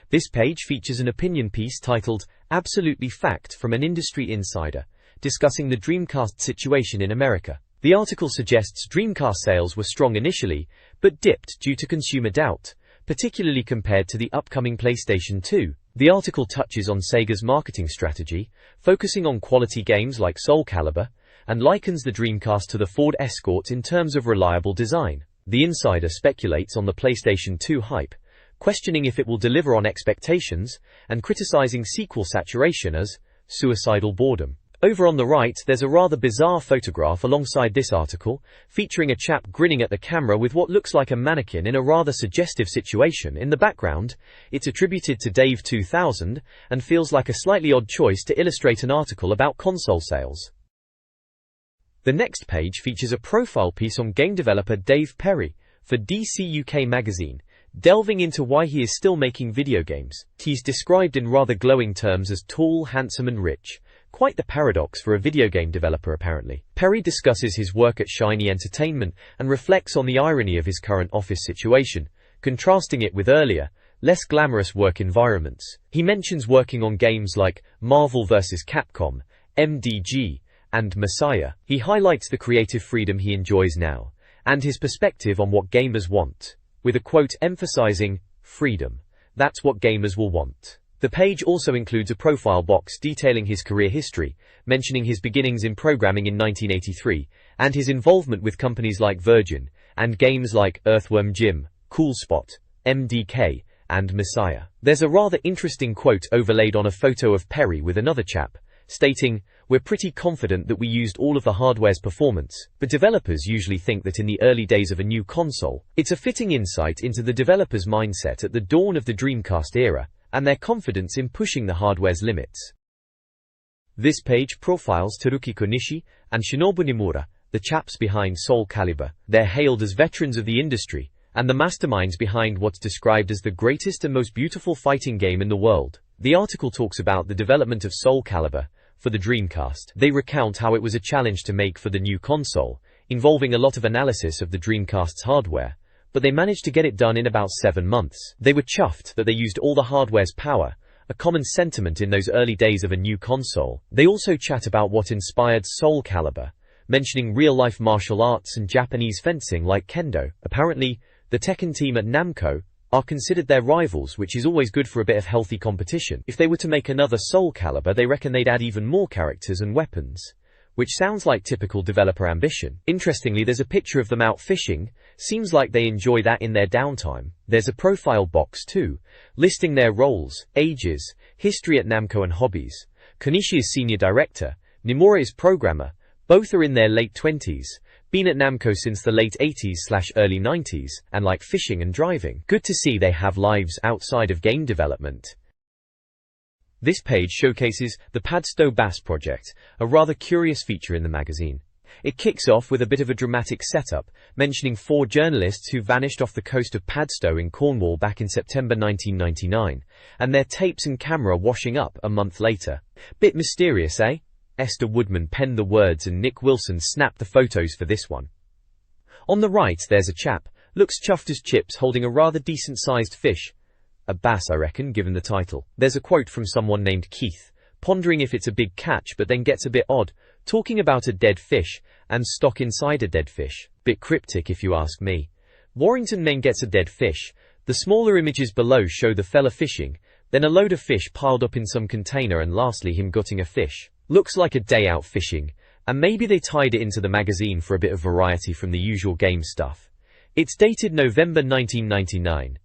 This page features an opinion piece titled, Absolutely Fact from an Industry Insider, discussing the Dreamcast situation in America. The article suggests Dreamcast sales were strong initially, but dipped due to consumer doubt, particularly compared to the upcoming PlayStation 2. The article touches on Sega's marketing strategy, focusing on quality games like Soul Calibur, and likens the Dreamcast to the Ford Escort in terms of reliable design. The insider speculates on the PlayStation 2 hype, questioning if it will deliver on expectations, and criticizing sequel saturation as suicidal boredom. Over on the right, there's a rather bizarre photograph alongside this article, featuring a chap grinning at the camera with what looks like a mannequin in a rather suggestive situation in the background. It's attributed to Dave 2000, and feels like a slightly odd choice to illustrate an article about console sales. The next page features a profile piece on game developer Dave Perry for DC UK Magazine, delving into why he is still making video games. He's described in rather glowing terms as tall, handsome and rich. Quite the paradox for a video game developer apparently. Perry discusses his work at Shiny Entertainment and reflects on the irony of his current office situation, contrasting it with earlier, less glamorous work environments. He mentions working on games like Marvel vs. Capcom, MDG, and Messiah. He highlights the creative freedom he enjoys now, and his perspective on what gamers want, with a quote emphasizing, freedom. That's what gamers will want. The page also includes a profile box detailing his career history, mentioning his beginnings in programming in 1983, and his involvement with companies like Virgin, and games like Earthworm Jim, Cool Spot, MDK, and Messiah. There's a rather interesting quote overlaid on a photo of Perry with another chap, stating, "We're pretty confident that we used all of the hardware's performance, but developers usually think that in the early days of a new console." It's a fitting insight into the developer's mindset at the dawn of the Dreamcast era, and their confidence in pushing the hardware's limits. This page profiles Teruki Konishi and Shinobu Nimura, the chaps behind Soul Calibur. They're hailed as veterans of the industry, and the masterminds behind what's described as the greatest and most beautiful fighting game in the world. The article talks about the development of Soul Calibur for the Dreamcast. They recount how it was a challenge to make for the new console, involving a lot of analysis of the Dreamcast's hardware, but they managed to get it done in about 7 months. They were chuffed that they used all the hardware's power, a common sentiment in those early days of a new console. They also chat about what inspired Soul Calibur, mentioning real-life martial arts and Japanese fencing like kendo. Apparently, the Tekken team at Namco are considered their rivals, which is always good for a bit of healthy competition. If they were to make another Soul Calibur, they reckon they'd add even more characters and weapons, which sounds like typical developer ambition. Interestingly, there's a picture of them out fishing. Seems like they enjoy that in their downtime. There's a profile box too, listing their roles, ages, history at Namco and hobbies. Konishi is senior director, Nimura is programmer, both are in their late 20s, been at Namco since the late 80s/early 90s, and like fishing and driving. Good to see they have lives outside of game development. This page showcases the Padstow Bass project, a rather curious feature in the magazine. It kicks off with a bit of a dramatic setup, mentioning 4 journalists who vanished off the coast of Padstow in Cornwall back in September 1999, and their tapes and camera washing up a month later. Bit mysterious, eh? Esther Woodman penned the words and Nick Wilson snapped the photos for this one. On the right there's a chap, looks chuffed as chips, holding a rather decent-sized fish. A bass, I reckon, given the title. There's a quote from someone named Keith, pondering if it's a big catch, but then gets a bit odd, talking about a dead fish, and stock inside a dead fish. Bit cryptic if you ask me. Warrington then gets a dead fish. The smaller images below show the fella fishing, then a load of fish piled up in some container, and lastly him gutting a fish. Looks like a day out fishing, and maybe they tied it into the magazine for a bit of variety from the usual game stuff. It's dated November 1999.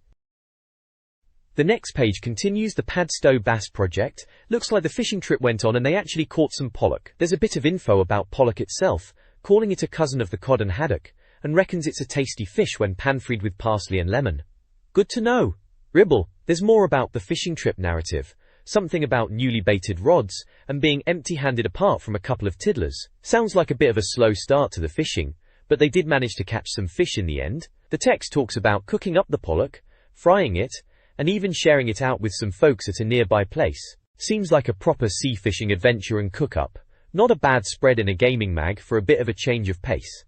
The next page continues the Padstow Bass Project. Looks like the fishing trip went on and they actually caught some pollock. There's a bit of info about pollock itself, calling it a cousin of the cod and haddock, and reckons it's a tasty fish when pan-fried with parsley and lemon. Good to know. Ribble. There's more about the fishing trip narrative. Something about newly baited rods, and being empty-handed apart from a couple of tiddlers. Sounds like a bit of a slow start to the fishing, but they did manage to catch some fish in the end. The text talks about cooking up the pollock, frying it, and even sharing it out with some folks at a nearby place. Seems like a proper sea fishing adventure and cook-up. Not a bad spread in a gaming mag for a bit of a change of pace.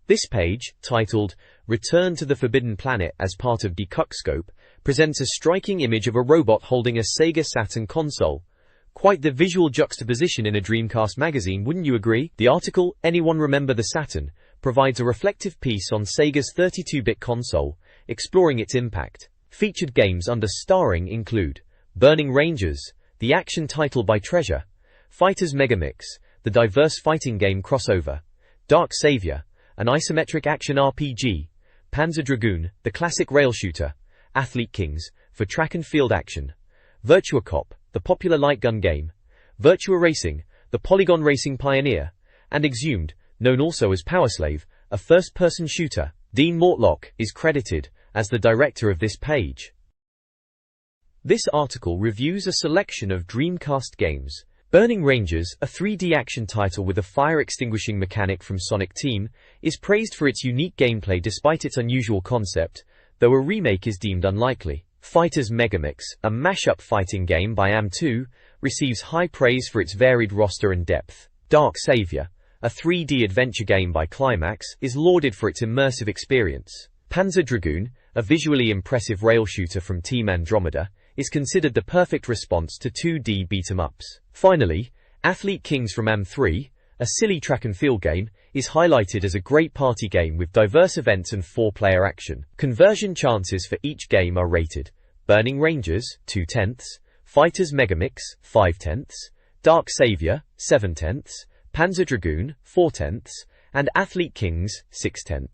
This page, titled Return to the Forbidden Planet as part of Decuckscope, presents a striking image of a robot holding a Sega Saturn console. Quite the visual juxtaposition in a Dreamcast magazine, wouldn't you agree? The article, Anyone Remember the Saturn, provides a reflective piece on Sega's 32-bit console, exploring its impact. Featured games under starring include Burning Rangers, the action title by Treasure, Fighters Megamix, the diverse fighting game crossover, Dark Savior, an isometric action RPG, Panzer Dragoon, the classic rail shooter, Athlete Kings, for track and field action, Virtua Cop, the popular light gun game, Virtua Racing, the polygon racing pioneer, and Exhumed, known also as Power Slave, a first-person shooter. Dean Mortlock is credited as the director of this page. This article reviews a selection of Dreamcast games. Burning Rangers, a 3D action title with a fire-extinguishing mechanic from Sonic Team, is praised for its unique gameplay despite its unusual concept, though a remake is deemed unlikely. Fighters Megamix, a mashup fighting game by AM2, receives high praise for its varied roster and depth. Dark Savior, a 3D adventure game by Climax, is lauded for its immersive experience. Panzer Dragoon, a visually impressive rail shooter from Team Andromeda, is considered the perfect response to 2D beat-em-ups. Finally, Athlete Kings from AM3, a silly track and field game, is highlighted as a great party game with diverse events and 4-player action. Conversion chances for each game are rated. Burning Rangers, 2/10, Fighters Megamix, 5/10, Dark Savior, 7/10, Panzer Dragoon, 4/10, and Athlete Kings, 6/10.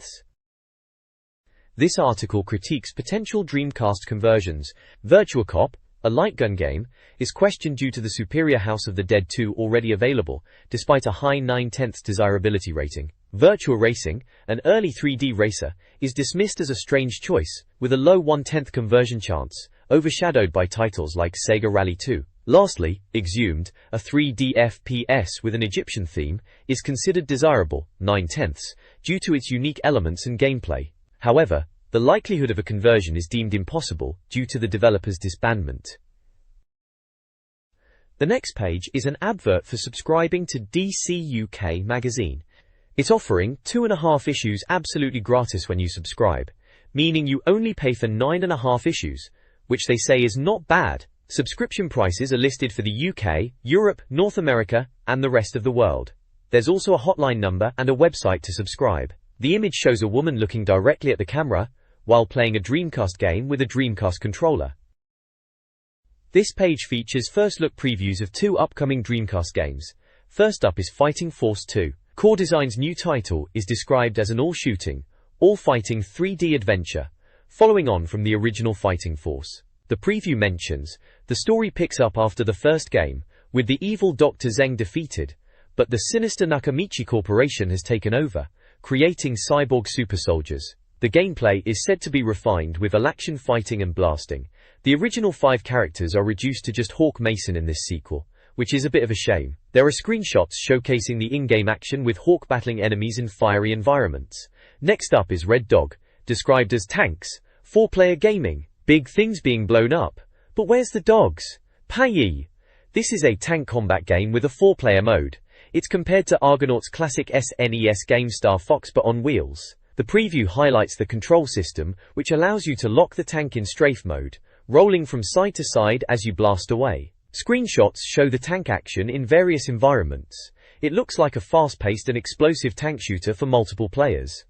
This article critiques potential Dreamcast conversions. Virtua Cop, a light gun game, is questioned due to the superior House of the Dead 2 already available, despite a high 9/10 desirability rating. Virtua Racing, an early 3D racer, is dismissed as a strange choice, with a low 1/10 conversion chance, overshadowed by titles like Sega Rally 2. Lastly, Exhumed, a 3D FPS with an Egyptian theme, is considered desirable, 9/10, due to its unique elements and gameplay. However, the likelihood of a conversion is deemed impossible due to the developer's disbandment. The next page is an advert for subscribing to DC UK magazine. It's offering 2.5 issues absolutely gratis when you subscribe, meaning you only pay for 9.5 issues, which they say is not bad. Subscription prices are listed for the UK, Europe, North America, and the rest of the world. There's also a hotline number and a website to subscribe. The image shows a woman looking directly at the camera, while playing a Dreamcast game with a Dreamcast controller. This page features first-look previews of 2 upcoming Dreamcast games. First up is Fighting Force 2. Core Design's new title is described as an all-shooting, all-fighting 3D adventure, following on from the original Fighting Force. The preview mentions, the story picks up after the first game, with the evil Dr. Zeng defeated, but the sinister Nakamichi Corporation has taken over, creating cyborg super soldiers. The gameplay is said to be refined with action fighting and blasting. The original 5 characters are reduced to just Hawk Mason in this sequel, which is a bit of a shame. There are screenshots showcasing the in-game action with Hawk battling enemies in fiery environments. Next up is Red Dog, described as tanks, 4-player gaming, big things being blown up. But where's the dogs? Payee! This is a tank combat game with a 4-player mode. It's compared to Argonaut's classic SNES game Star Fox but on wheels. The preview highlights the control system, which allows you to lock the tank in strafe mode, rolling from side to side as you blast away. Screenshots show the tank action in various environments. It looks like a fast-paced and explosive tank shooter for multiple players.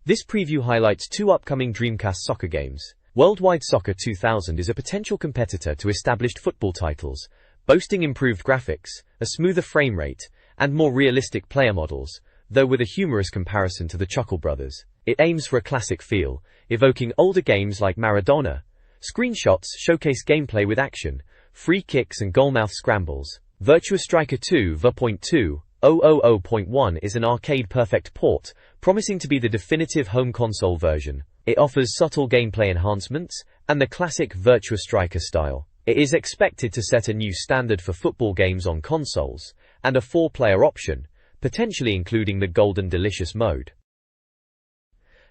This preview highlights 2 upcoming Dreamcast soccer games. Worldwide Soccer 2000 is a potential competitor to established football titles, boasting improved graphics, a smoother frame rate, and more realistic player models, though with a humorous comparison to the Chuckle Brothers. It aims for a classic feel, evoking older games like Maradona. Screenshots showcase gameplay with action, free kicks and goalmouth scrambles. Virtua Striker 2 V.2.000.1 is an arcade-perfect port, promising to be the definitive home console version. It offers subtle gameplay enhancements and the classic Virtua Striker style. It is expected to set a new standard for football games on consoles, and a 4-player option, potentially including the Golden Delicious mode.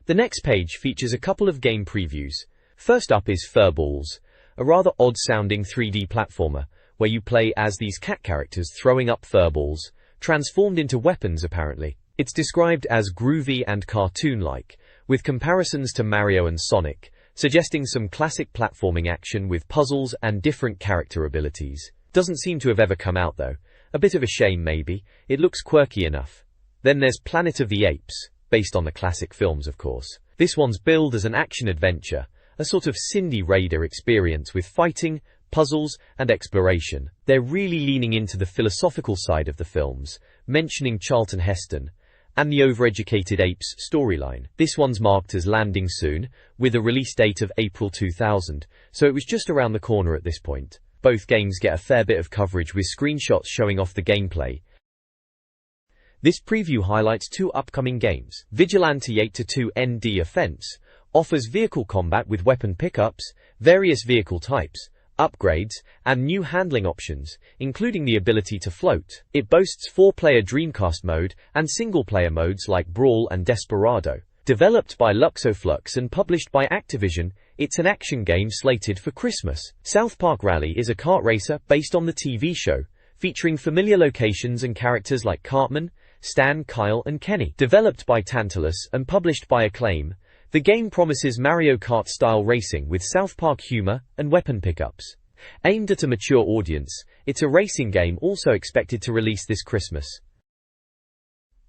The next page features a couple of game previews. First up is Furballs, a rather odd-sounding 3D platformer, where you play as these cat characters throwing up furballs, transformed into weapons apparently. It's described as groovy and cartoon-like, with comparisons to Mario and Sonic, suggesting some classic platforming action with puzzles and different character abilities. Doesn't seem to have ever come out though. A bit of a shame maybe, it looks quirky enough. Then there's Planet of the Apes, based on the classic films of course. This one's billed as an action-adventure, a sort of Cindy Raider experience with fighting, puzzles, and exploration. They're really leaning into the philosophical side of the films, mentioning Charlton Heston, and the overeducated apes storyline. This one's marked as landing soon, with a release date of April 2000, so it was just around the corner at this point. Both games get a fair bit of coverage with screenshots showing off the gameplay. This preview highlights 2 upcoming games. Vigilante 8-2 ND Offense offers vehicle combat with weapon pickups, various vehicle types, upgrades, and new handling options, including the ability to float. It boasts 4-player Dreamcast mode and single-player modes like Brawl and Desperado. Developed by Luxoflux and published by Activision, it's an action game slated for Christmas. South Park Rally is a kart racer based on the TV show, featuring familiar locations and characters like Cartman, Stan, Kyle, and Kenny. Developed by Tantalus and published by Acclaim, the game promises Mario Kart-style racing with South Park humor and weapon pickups. Aimed at a mature audience, it's a racing game also expected to release this Christmas.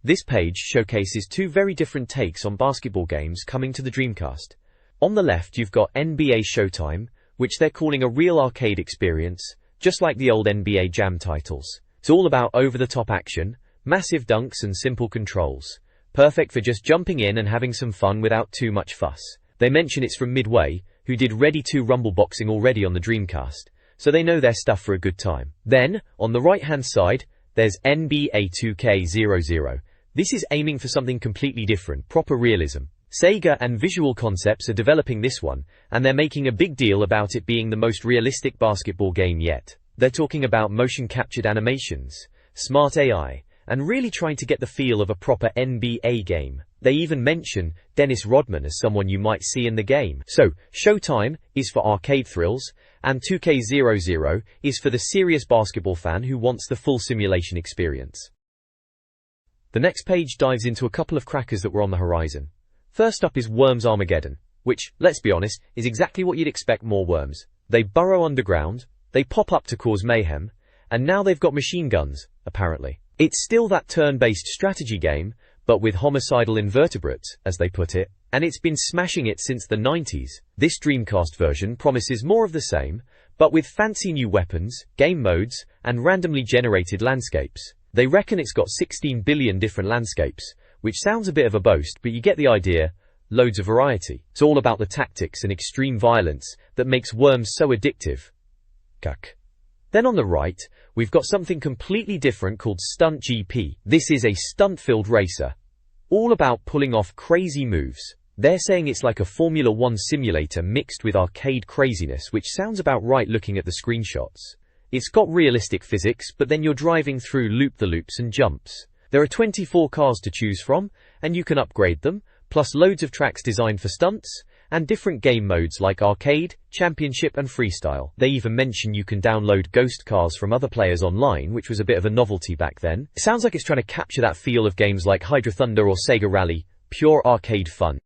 This page showcases 2 very different takes on basketball games coming to the Dreamcast. On the left you've got NBA Showtime, which they're calling a real arcade experience, just like the old NBA Jam titles. It's all about over-the-top action, massive dunks and simple controls. Perfect for just jumping in and having some fun without too much fuss. They mention it's from Midway, who did Ready 2 Rumble Boxing already on the Dreamcast, so they know their stuff for a good time. Then, on the right-hand side, there's NBA 2K00. This is aiming for something completely different, proper realism. Sega and Visual Concepts are developing this one, and they're making a big deal about it being the most realistic basketball game yet. They're talking about motion-captured animations, smart AI, and really trying to get the feel of a proper NBA game. They even mention Dennis Rodman as someone you might see in the game. So, Showtime is for arcade thrills, and 2K00 is for the serious basketball fan who wants the full simulation experience. The next page dives into a couple of crackers that were on the horizon. First up is Worms Armageddon, which, let's be honest, is exactly what you'd expect more worms. They burrow underground, they pop up to cause mayhem, and now they've got machine guns, apparently. It's still that turn-based strategy game, but with homicidal invertebrates, as they put it, and it's been smashing it since the 90s. This Dreamcast version promises more of the same, but with fancy new weapons, game modes, and randomly generated landscapes. They reckon it's got 16 billion different landscapes, which sounds a bit of a boast, but you get the idea. Loads of variety. It's all about the tactics and extreme violence that makes Worms so addictive. Cuck. Then on the right, we've got something completely different called Stunt GP. This is a stunt-filled racer, all about pulling off crazy moves. They're saying it's like a Formula 1 simulator mixed with arcade craziness, which sounds about right looking at the screenshots. It's got realistic physics, but then you're driving through loop-the-loops and jumps. There are 24 cars to choose from, and you can upgrade them, plus loads of tracks designed for stunts, and different game modes like arcade, championship and freestyle. They even mention you can download ghost cars from other players online, which was a bit of a novelty back then. It sounds like it's trying to capture that feel of games like Hydro Thunder or Sega Rally, pure arcade fun.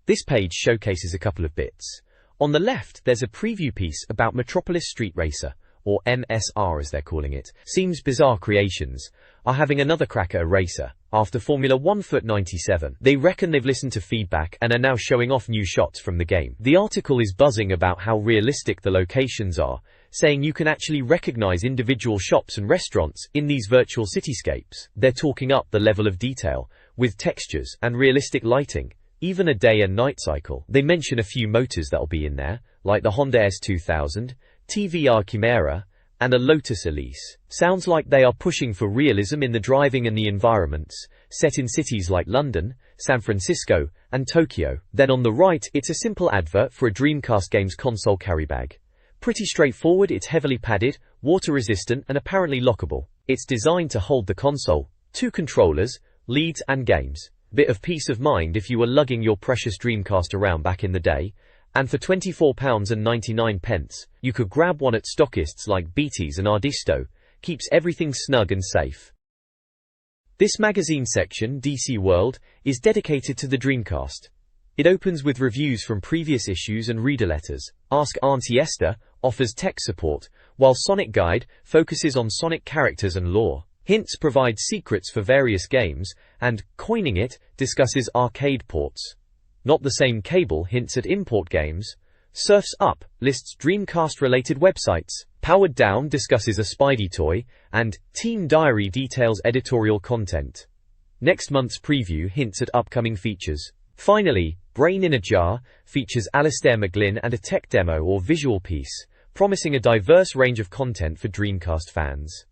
This page showcases a couple of bits. On the left, there's a preview piece about Metropolis Street Racer, or MSR as they're calling it. Seems Bizarre Creations are having another crack at a racer. After Formula 1 Foot 97, they reckon they've listened to feedback and are now showing off new shots from the game. The article is buzzing about how realistic the locations are, saying you can actually recognize individual shops and restaurants in these virtual cityscapes. They're talking up the level of detail, with textures and realistic lighting, even a day and night cycle. They mention a few motors that'll be in there, like the Honda S2000, TVR Chimera, and a Lotus Elise. Sounds like they are pushing for realism in the driving and the environments, set in cities like London, San Francisco, and Tokyo. Then on the right, it's a simple advert for a Dreamcast games console carry bag. Pretty straightforward, it's heavily padded, water-resistant, and apparently lockable. It's designed to hold the console, 2 controllers, leads, and games. Bit of peace of mind if you were lugging your precious Dreamcast around back in the day. And for £24.99, you could grab one at stockists like Beatties and Ardisto. Keeps everything snug and safe. This magazine section, DC World, is dedicated to the Dreamcast. It opens with reviews from previous issues and reader letters. Ask Auntie Esther offers tech support, while Sonic Guide focuses on Sonic characters and lore. Hints provides secrets for various games, and Coining It discusses arcade ports. Not the Same Cable hints at import games. Surfs Up lists Dreamcast-related websites. Powered Down discusses a Spidey toy, and Team Diary details editorial content. Next month's preview hints at upcoming features. Finally, Brain in a Jar features Alistair McGlynn and a tech demo or visual piece, promising a diverse range of content for Dreamcast fans.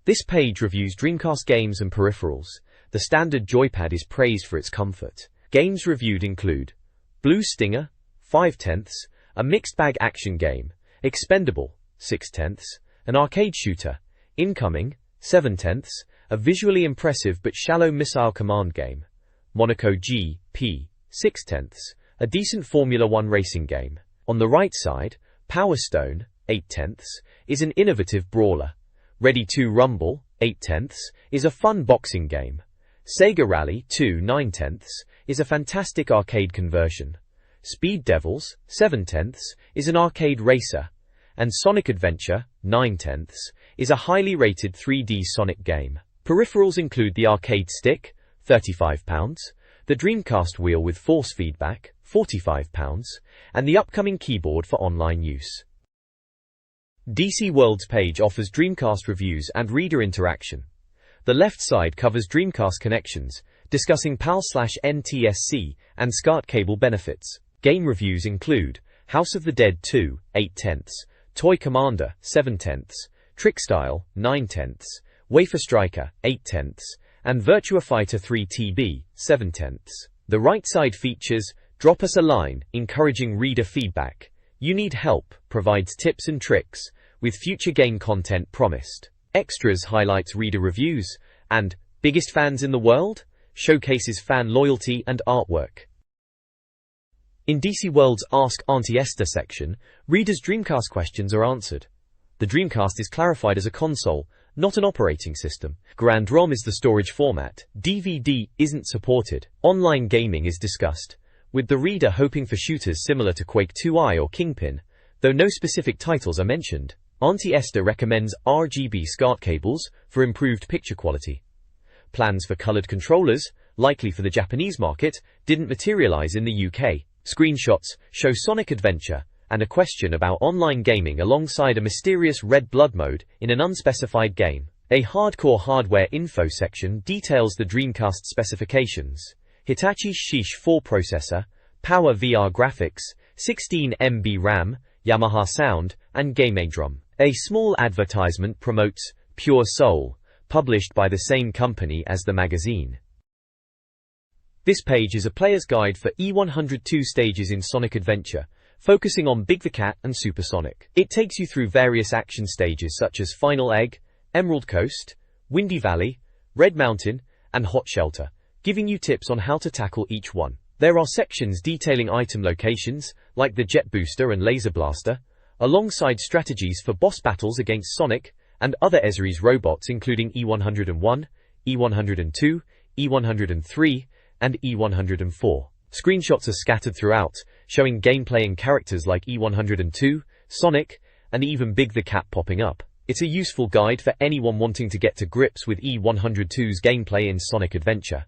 This page reviews Dreamcast games and peripherals. The standard joypad is praised for its comfort. Games reviewed include Blue Stinger, 5/10, a mixed bag action game, Expendable, 6/10, an arcade shooter, Incoming, 7/10, a visually impressive but shallow missile command game, Monaco GP, 6/10, a decent Formula 1 racing game. On the right side, Power Stone, 8/10, is an innovative brawler. Ready to Rumble, 8/10, is a fun boxing game. Sega Rally 2 9/10 is a fantastic arcade conversion. Speed Devils 7/10 is an arcade racer. And Sonic Adventure 9/10 is a highly rated 3D Sonic game. Peripherals include the arcade stick, £35, the Dreamcast wheel with force feedback, £45, and the upcoming keyboard for online use. DC World's page offers Dreamcast reviews and reader interaction. The left side covers Dreamcast connections, discussing PAL/NTSC and SCART cable benefits. Game reviews include House of the Dead 2, 8/10, Toy Commander, 7/10, Trickstyle, 9/10, Wafer Striker, 8/10, and Virtua Fighter 3 TB, 7/10. The right side features Drop Us a Line, encouraging reader feedback. You Need Help provides tips and tricks, with future game content promised. Extras highlights reader reviews, and Biggest Fans in the World showcases fan loyalty and artwork. In DC World's Ask Auntie Esther section, readers' Dreamcast questions are answered. The Dreamcast is clarified as a console, not an operating system. Grand ROM is the storage format. DVD isn't supported. Online gaming is discussed, with the reader hoping for shooters similar to Quake 2i or Kingpin, though no specific titles are mentioned. Auntie Esther recommends RGB SCART cables for improved picture quality. Plans for colored controllers, likely for the Japanese market, didn't materialize in the UK. Screenshots show Sonic Adventure and a question about online gaming alongside a mysterious red blood mode in an unspecified game. A hardcore hardware info section details the Dreamcast specifications. Hitachi Shish 4 processor, Power VR graphics, 16 MB RAM, Yamaha sound, and GameDrum. A small advertisement promotes Pure Soul, published by the same company as the magazine. This page is a player's guide for E102 stages in Sonic Adventure, focusing on Big the Cat and Supersonic. It takes you through various action stages such as Final Egg, Emerald Coast, Windy Valley, Red Mountain, and Hot Shelter, giving you tips on how to tackle each one. There are sections detailing item locations, like the Jet Booster and Laser Blaster, alongside strategies for boss battles against Sonic and other Ezri's robots including E101, E102, E103, and E104. Screenshots are scattered throughout, showing gameplay and characters like E102, Sonic, and even Big the Cat popping up. It's a useful guide for anyone wanting to get to grips with E102's gameplay in Sonic Adventure.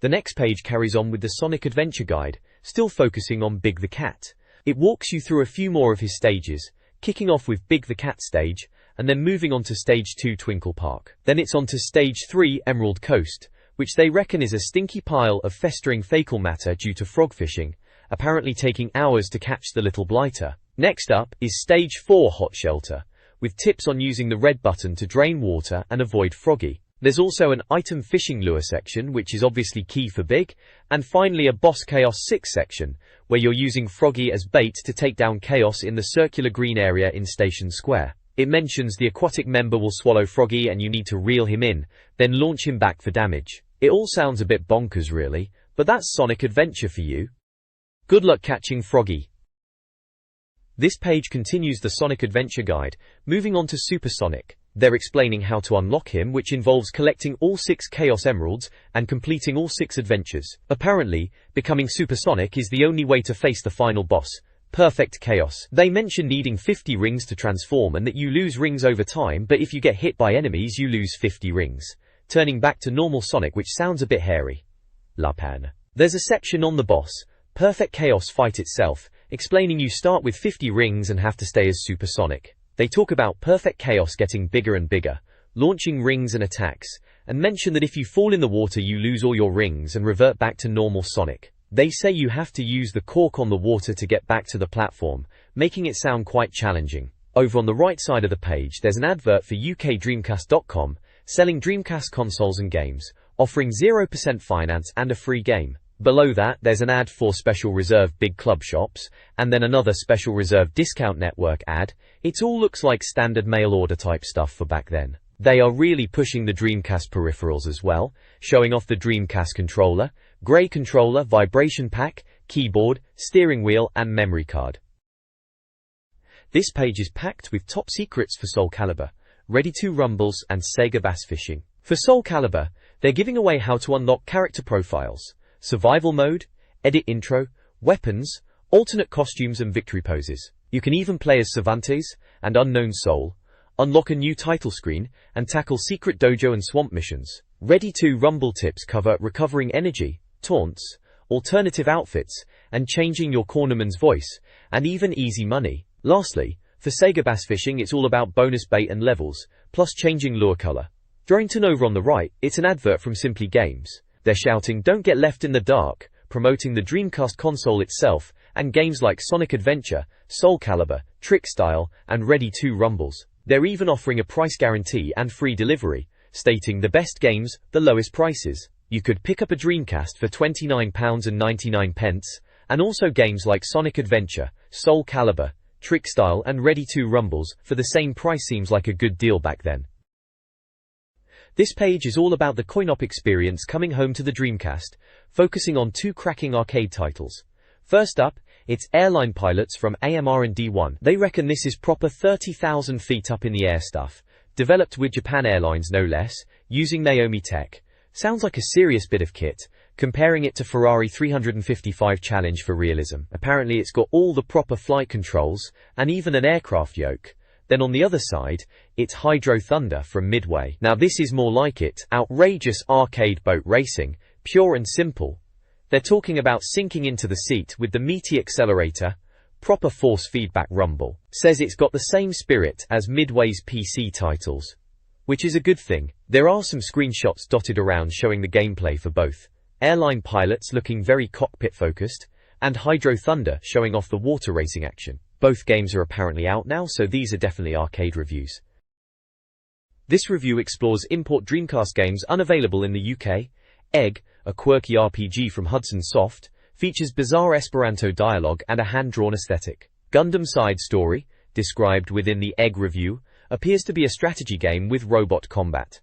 The next page carries on with the Sonic Adventure Guide, still focusing on Big the Cat. It walks you through a few more of his stages, kicking off with Big the Cat stage, and then moving on to Stage 2 Twinkle Park. Then it's on to Stage 3 Emerald Coast, which they reckon is a stinky pile of festering fecal matter due to frog fishing, apparently taking hours to catch the little blighter. Next up is Stage 4 Hot Shelter, with tips on using the red button to drain water and avoid Froggy. There's also an item fishing lure section, which is obviously key for Big, and finally a Boss Chaos 6 section, where you're using Froggy as bait to take down Chaos in the circular green area in Station Square. It mentions the aquatic member will swallow Froggy and you need to reel him in, then launch him back for damage. It all sounds a bit bonkers really, but that's Sonic Adventure for you. Good luck catching Froggy. This page continues the Sonic Adventure Guide, moving on to Supersonic. They're explaining how to unlock him, which involves collecting all 6 Chaos Emeralds and completing all 6 adventures. Apparently, becoming Supersonic is the only way to face the final boss, Perfect Chaos. They mention needing 50 rings to transform and that you lose rings over time, but if you get hit by enemies you lose 50 rings, turning back to normal Sonic, which sounds a bit hairy. La Pan. There's a section on the boss, Perfect Chaos fight itself, explaining you start with 50 rings and have to stay as Supersonic. They talk about Perfect Chaos getting bigger and bigger, launching rings and attacks, and mention that if you fall in the water you lose all your rings and revert back to normal Sonic. They say you have to use the cork on the water to get back to the platform, making it sound quite challenging. Over on the right side of the page there's an advert for ukdreamcast.com, selling Dreamcast consoles and games, offering 0% finance and a free game. Below that there's an ad for Special Reserve Big Club Shops, and then another Special Reserve Discount Network ad. It all looks like standard mail order type stuff for back then. They are really pushing the Dreamcast peripherals as well, showing off the Dreamcast controller, grey controller, vibration pack, keyboard, steering wheel and memory card. This page is packed with top secrets for Soul Calibur, Ready 2 Rumbles and Sega Bass Fishing. For Soul Calibur, they're giving away how to unlock character profiles, survival mode, edit intro, weapons, alternate costumes and victory poses. You can even play as Cervantes and Unknown Soul, unlock a new title screen, and tackle secret dojo and swamp missions. Ready 2 Rumble tips cover recovering energy, taunts, alternative outfits, and changing your cornerman's voice, and even easy money. Lastly, for Sega Bass Fishing it's all about bonus bait and levels, plus changing lure color. Drawington over on the right, it's an advert from Simply Games. They're shouting "Don't get left in the dark," promoting the Dreamcast console itself, and games like Sonic Adventure, Soul Calibur, Trick Style, and Ready 2 Rumbles. They're even offering a price guarantee and free delivery, stating the best games, the lowest prices. You could pick up a Dreamcast for £29.99, and also games like Sonic Adventure, Soul Calibur, Trick Style and Ready 2 Rumbles for the same price. Seems like a good deal back then. This page is all about the coin-op experience coming home to the Dreamcast, focusing on 2 cracking arcade titles. First up, it's Airline Pilots from AMR&D1. They reckon this is proper 30,000 feet up in the air stuff, developed with Japan Airlines no less, using Naomi Tech. Sounds like a serious bit of kit, comparing it to Ferrari 355 Challenge for realism. Apparently it's got all the proper flight controls, and even an aircraft yoke. Then on the other side, it's Hydro Thunder from Midway. Now this is more like it, outrageous arcade boat racing, pure and simple. They're talking about sinking into the seat with the meaty accelerator, proper force feedback rumble. Says it's got the same spirit as Midway's PC titles, which is a good thing. There are some screenshots dotted around showing the gameplay for both. Airline Pilots looking very cockpit focused, and Hydro Thunder showing off the water racing action. Both games are apparently out now, so these are definitely arcade reviews. This review explores import Dreamcast games unavailable in the UK, Egg, a quirky RPG from Hudson Soft, features bizarre Esperanto dialogue and a hand-drawn aesthetic. Gundam Side Story, described within the Egg review, appears to be a strategy game with robot combat.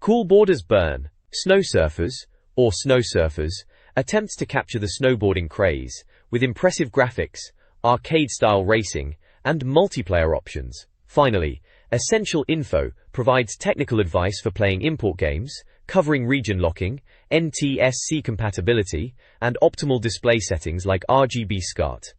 Cool Borders Burn, Snow Surfers, or Snow Surfers, attempts to capture the snowboarding craze, with impressive graphics, arcade-style racing, and multiplayer options. Finally, Essential Info provides technical advice for playing import games, covering region locking, NTSC compatibility, and optimal display settings like RGB SCART.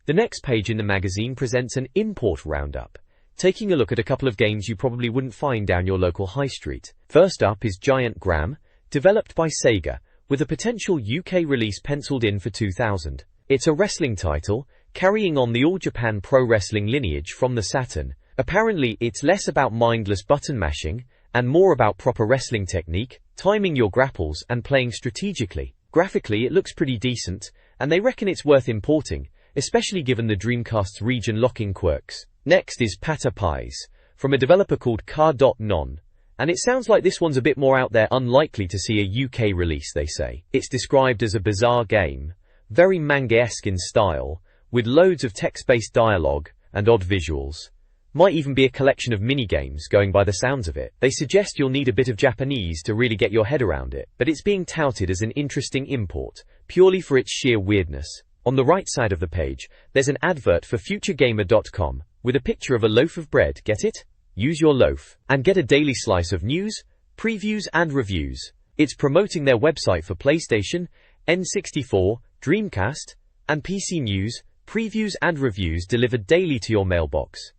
The next page in the magazine presents an import roundup, taking a look at a couple of games you probably wouldn't find down your local high street. First up is Giant Gram, developed by Sega, with a potential UK release penciled in for 2000. It's a wrestling title, carrying on the All Japan Pro Wrestling lineage from the Saturn. Apparently, it's less about mindless button mashing, and more about proper wrestling technique, timing your grapples, and playing strategically. Graphically, it looks pretty decent, and they reckon it's worth importing, especially given the Dreamcast's region locking quirks. Next is Pata Pies, from a developer called Car.non, and it sounds like this one's a bit more out there, unlikely to see a UK release, they say. It's described as a bizarre game, very manga-esque in style, with loads of text-based dialogue and odd visuals. Might even be a collection of minigames, going by the sounds of it. They suggest you'll need a bit of Japanese to really get your head around it, but it's being touted as an interesting import, purely for its sheer weirdness. On the right side of the page, there's an advert for futuregamer.com, with a picture of a loaf of bread. Get it? Use your loaf, and get a daily slice of news, previews and reviews. It's promoting their website for PlayStation, N64, Dreamcast, and PC news, previews and reviews delivered daily to your mailbox.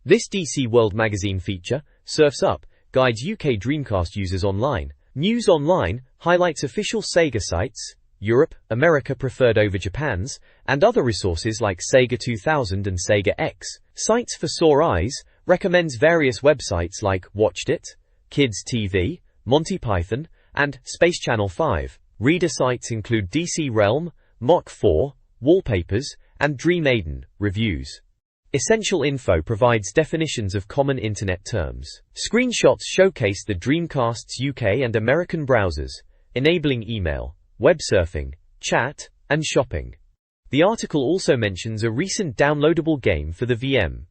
This DC World magazine feature, Surfs Up, guides UK Dreamcast users online. News Online highlights official Sega sites, Europe, America preferred over Japan's, and other resources like Sega 2000 and Sega X. Sites for Sore Eyes recommends various websites like Watched It, Kids TV, Monty Python, and Space Channel 5. Reader sites include DC Realm, Mach 4, Wallpapers, and Dream Aiden reviews. Essential Info provides definitions of common internet terms. Screenshots showcase the Dreamcast's UK and American browsers, enabling email, web surfing, chat, and shopping. The article also mentions a recent downloadable game for the VM.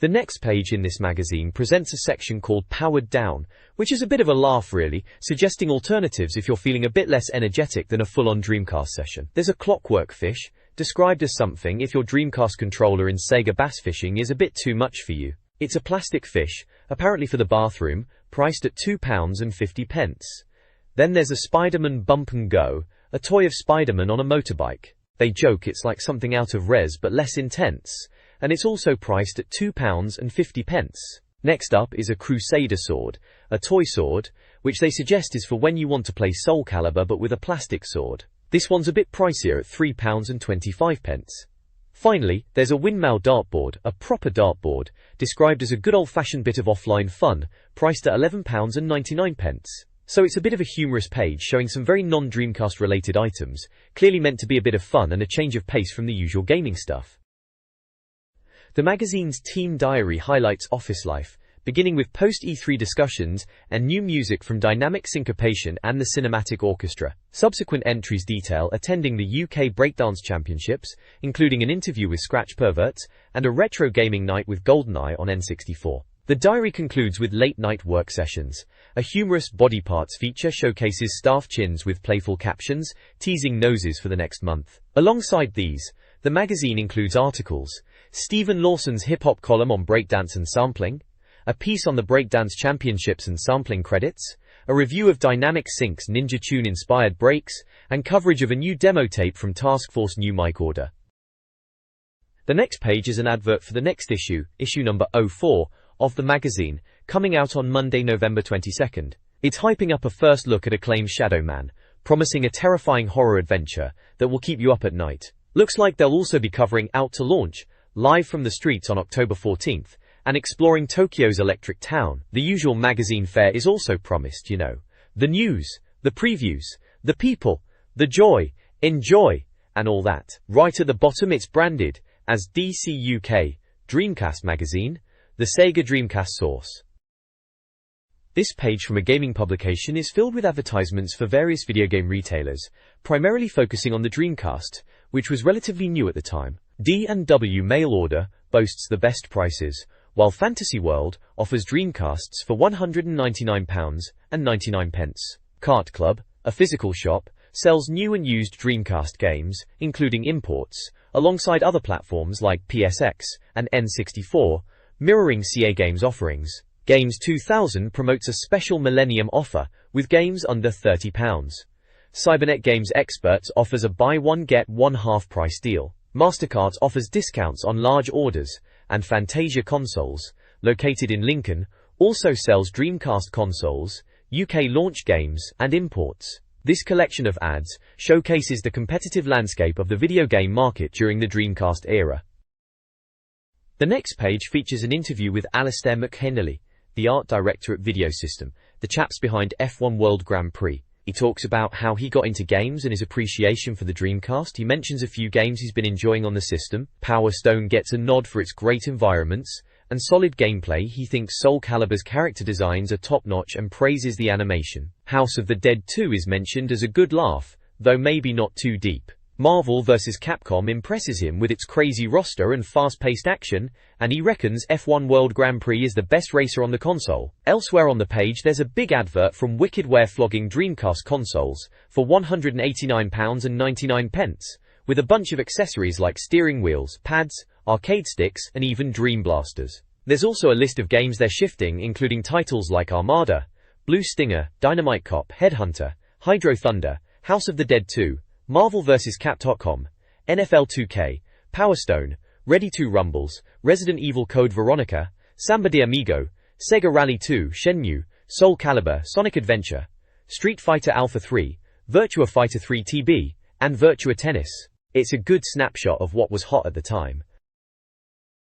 The next page in this magazine presents a section called Powered Down, which is a bit of a laugh really, suggesting alternatives if you're feeling a bit less energetic than a full-on Dreamcast session. There's a Clockwork Fish, described as something if your Dreamcast controller in Sega bass fishing is a bit too much for you. It's a plastic fish, apparently for the bathroom, priced at £2.50. Then there's a Spider-Man Bump and Go, a toy of Spider-Man on a motorbike. They joke it's like something out of Res but less intense, and it's also priced at £2.50. Next up is a Crusader Sword, a toy sword, which they suggest is for when you want to play Soul Calibur but with a plastic sword. This one's a bit pricier at £3.25. Finally, there's a Windmill dartboard, a proper dartboard, described as a good old-fashioned bit of offline fun, priced at £11.99. So it's a bit of a humorous page showing some very non-Dreamcast related items, clearly meant to be a bit of fun and a change of pace from the usual gaming stuff. The magazine's Team Diary highlights office life, beginning with post-E3 discussions and new music from Dynamic Syncopation and the Cinematic Orchestra. Subsequent entries detail attending the UK Breakdance Championships, including an interview with Scratch Perverts and a retro gaming night with GoldenEye on N64. The diary concludes with late-night work sessions. A humorous body parts feature showcases staff chins with playful captions, teasing noses for the next month. Alongside these, the magazine includes articles, Stephen Lawson's hip-hop column on breakdance and sampling, a piece on the Breakdance Championships and sampling credits, a review of Dynamic Sync's Ninja Tune-inspired breaks, and coverage of a new demo tape from Task Force New Mic Order. The next page is an advert for the next issue, issue number 04, of the magazine, coming out on Monday, November 22nd. It's hyping up a first look at acclaimed Shadow Man, promising a terrifying horror adventure that will keep you up at night. Looks like they'll also be covering Out to Launch, live from the streets on October 14th, and exploring Tokyo's Electric Town. The usual magazine fare is also promised, you know. The news, the previews, the people, the joy, enjoy, and all that. Right at the bottom it's branded as DC UK, Dreamcast Magazine, the Sega Dreamcast source. This page from a gaming publication is filled with advertisements for various video game retailers, primarily focusing on the Dreamcast, which was relatively new at the time. D&W Mail Order boasts the best prices, while Fantasy World offers Dreamcasts for £199.99. Cart Club, a physical shop, sells new and used Dreamcast games, including imports, alongside other platforms like PSX and N64, mirroring CA Games offerings. Games 2000 promotes a special Millennium offer, with games under £30. Cybernet Games Experts offers a buy one get one half price deal. MasterCard offers discounts on large orders, and Fantasia Consoles, located in Lincoln, also sells Dreamcast consoles, UK launch games, and imports. This collection of ads showcases the competitive landscape of the video game market during the Dreamcast era. The next page features an interview with Alistair McHenley, the art director at Video System, the chaps behind F1 World Grand Prix. He talks about how he got into games and his appreciation for the Dreamcast. He mentions a few games he's been enjoying on the system. Power Stone gets a nod for its great environments and solid gameplay. He thinks Soul Calibur's character designs are top-notch and praises the animation. House of the Dead 2 is mentioned as a good laugh, though maybe not too deep. Marvel vs. Capcom impresses him with its crazy roster and fast-paced action, and he reckons F1 World Grand Prix is the best racer on the console. Elsewhere on the page there's a big advert from Wickedware flogging Dreamcast consoles for £189.99, with a bunch of accessories like steering wheels, pads, arcade sticks, and even Dream Blasters. There's also a list of games they're shifting, including titles like Armada, Blue Stinger, Dynamite Cop, Headhunter, Hydro Thunder, House of the Dead 2, Marvel vs. Capcom, NFL 2K, Power Stone, Ready 2 Rumbles, Resident Evil Code Veronica, Samba de Amigo, Sega Rally 2, Shenmue, Soul Calibur, Sonic Adventure, Street Fighter Alpha 3, Virtua Fighter 3 TB, and Virtua Tennis. It's a good snapshot of what was hot at the time.